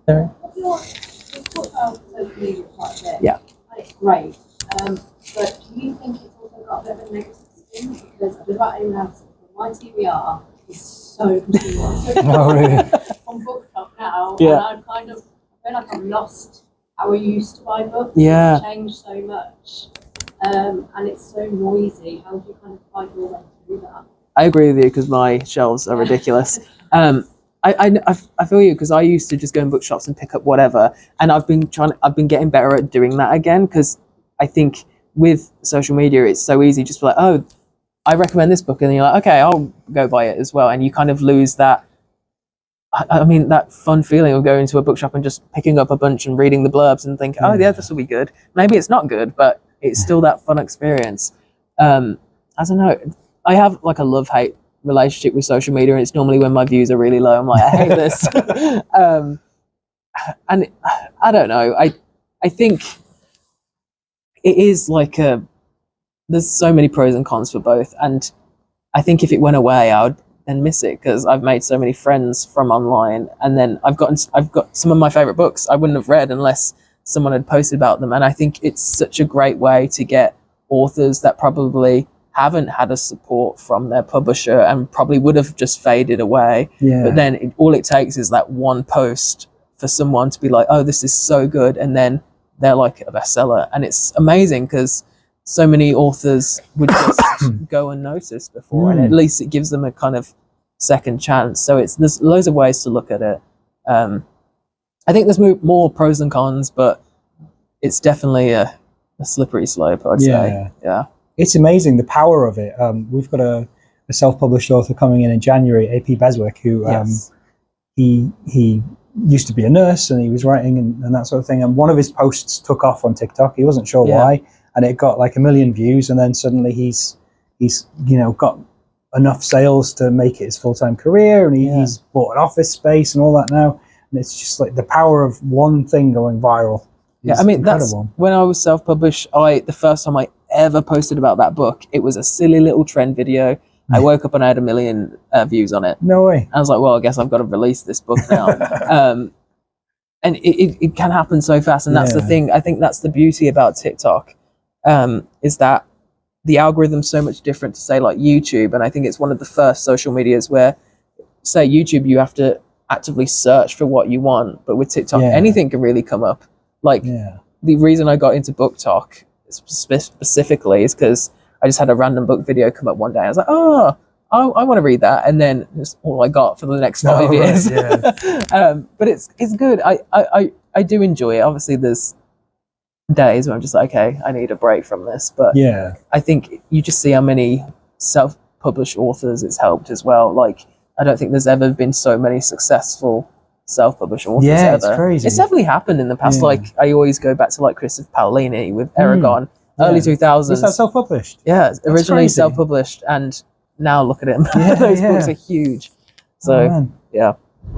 Sorry? We've talked about social media quite a bit. Yeah. And it's great. But do you think it's also got a bit of a negative spin? Because I don't know about anyone else, but my TBR is so consumer. On BookTok now, and I feel like I'm lost how I used to buy books. Yeah. It's changed so much. And it's so noisy. How do you kind of find your way through that? I agree with you, because my shelves are ridiculous. I feel you, because I used to just go in bookshops and pick up whatever, and I've been getting better at doing that again, because I think with social media it's so easy just to be like, oh, I recommend this book, and then you're like, okay, I'll go buy it as well, and you kind of lose that. I mean, that fun feeling of going to a bookshop and just picking up a bunch and reading the blurbs and think, oh yeah, this will be good. Maybe it's not good, but it's still that fun experience. I don't know. I have like a love-hate relationship with social media, and it's normally when my views are really low. I'm like, I hate this. And I don't know. I think it is like there's so many pros and cons for both. And I think if it went away, I would then miss it, because I've made so many friends from online, and then I've got some of my favorite books I wouldn't have read unless someone had posted about them. And I think it's such a great way to get authors that probably haven't had a support from their publisher and probably would have just faded away. But then all it takes is that one post for someone to be like, oh, this is so good, and then they're like a bestseller. And it's amazing, because so many authors would just go unnoticed before, and at least it gives them a kind of second chance. So there's loads of ways to look at it. I think there's more pros than cons, but it's definitely a slippery slope, I'd say. Yeah. It's amazing, the power of it. We've got a self-published author coming in January, AP Beswick, who he used to be a nurse, and he was writing and that sort of thing. And one of his posts took off on TikTok. He wasn't sure why, and it got like 1 million views. And then suddenly he's got enough sales to make it his full-time career, and he's bought an office space and all that now. And it's just like the power of one thing going viral. Yeah, I mean, incredible. That's when I was self-published. The first time I ever posted about that book, it was a silly little trend video. I woke up and I had 1 million views on it. No way. I was like, well, I guess I've got to release this book now. and it can happen so fast, and that's the Yeah. thing. I think that's the beauty about TikTok, is that the algorithm's so much different to say like YouTube, and I think it's one of the first social medias where, say YouTube, you have to actively search for what you want, but with TikTok, Yeah. anything can really come up. Like Yeah. the reason I got into book talk specifically is because I just had a random book video come up one day. I was like, oh, I want to read that, and then it's all I got for the next 5 Oh, right, years. yeah. But it's good. I do enjoy it. Obviously, there's days where I'm just like, okay, I need a break from this, but Yeah. I think you just see how many self-published authors it's helped as well. Like, I don't think there's ever been so many successful self-published authors Yeah, it's ever. crazy. It's definitely happened in the past. Yeah. Like, I always go back to like Christopher Paolini with Aragon, early Yeah. 2000s. Was that self-published? Yeah, originally crazy. self-published, and now look at him. Yeah, Those yeah. books are huge. So Oh, man. yeah.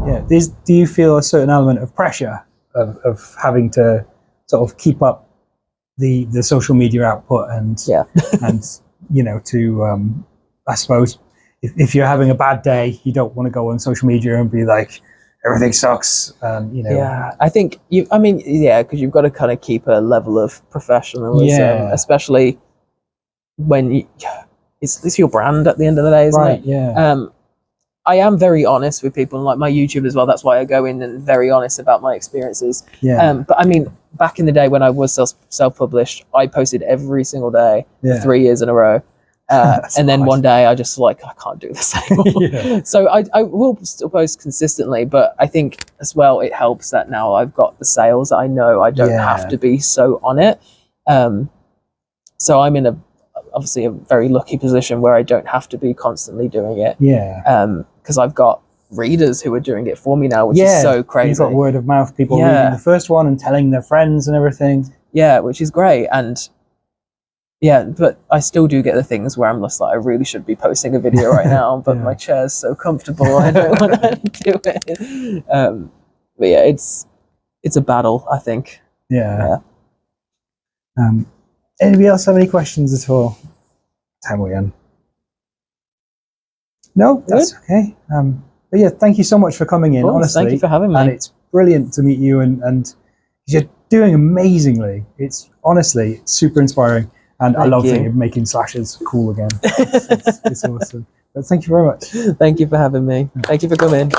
Yeah. Do you feel a certain element of pressure of having to sort of keep up the social media output and Yeah. and to I suppose if you're having a bad day, you don't want to go on social media and be like everything sucks. Yeah, I think because you've got to kind of keep a level of professionalism, Yeah. especially when it's your brand at the end of the day, isn't Right. it? Yeah. I am very honest with people, and like my YouTube as well. That's why I go in and very honest about my experiences. Yeah. But I mean, back in the day when I was self-published, I posted every single day Yeah. for 3 years in a row. That's And then hard. one day I just like, I can't do this anymore. Yeah. So I will still post consistently, but I think as well it helps that now I've got the sales. I know I don't Yeah. have to be so on it. So I'm in obviously a very lucky position where I don't have to be constantly doing it. Yeah. Because I've got readers who are doing it for me now, which is so crazy. You've got word of mouth, people Yeah. reading the first one and telling their friends and everything. Yeah, which is great. And yeah, but I still do get the things where I'm just like, I really should be posting a video right now, but Yeah. my chair's so comfortable, I don't want to do it. But yeah, it's a battle, I think. Yeah. Anybody else have any questions at all? Time we on? No, that's okay. But yeah, thank you so much for coming in. Of course, honestly, thank you for having me. And it's brilliant to meet you, and you're doing amazingly. It's honestly super inspiring, and I Thank love you. that you're making slashes cool again. It's awesome. But thank you very much. Thank you for having me. Thank you for coming.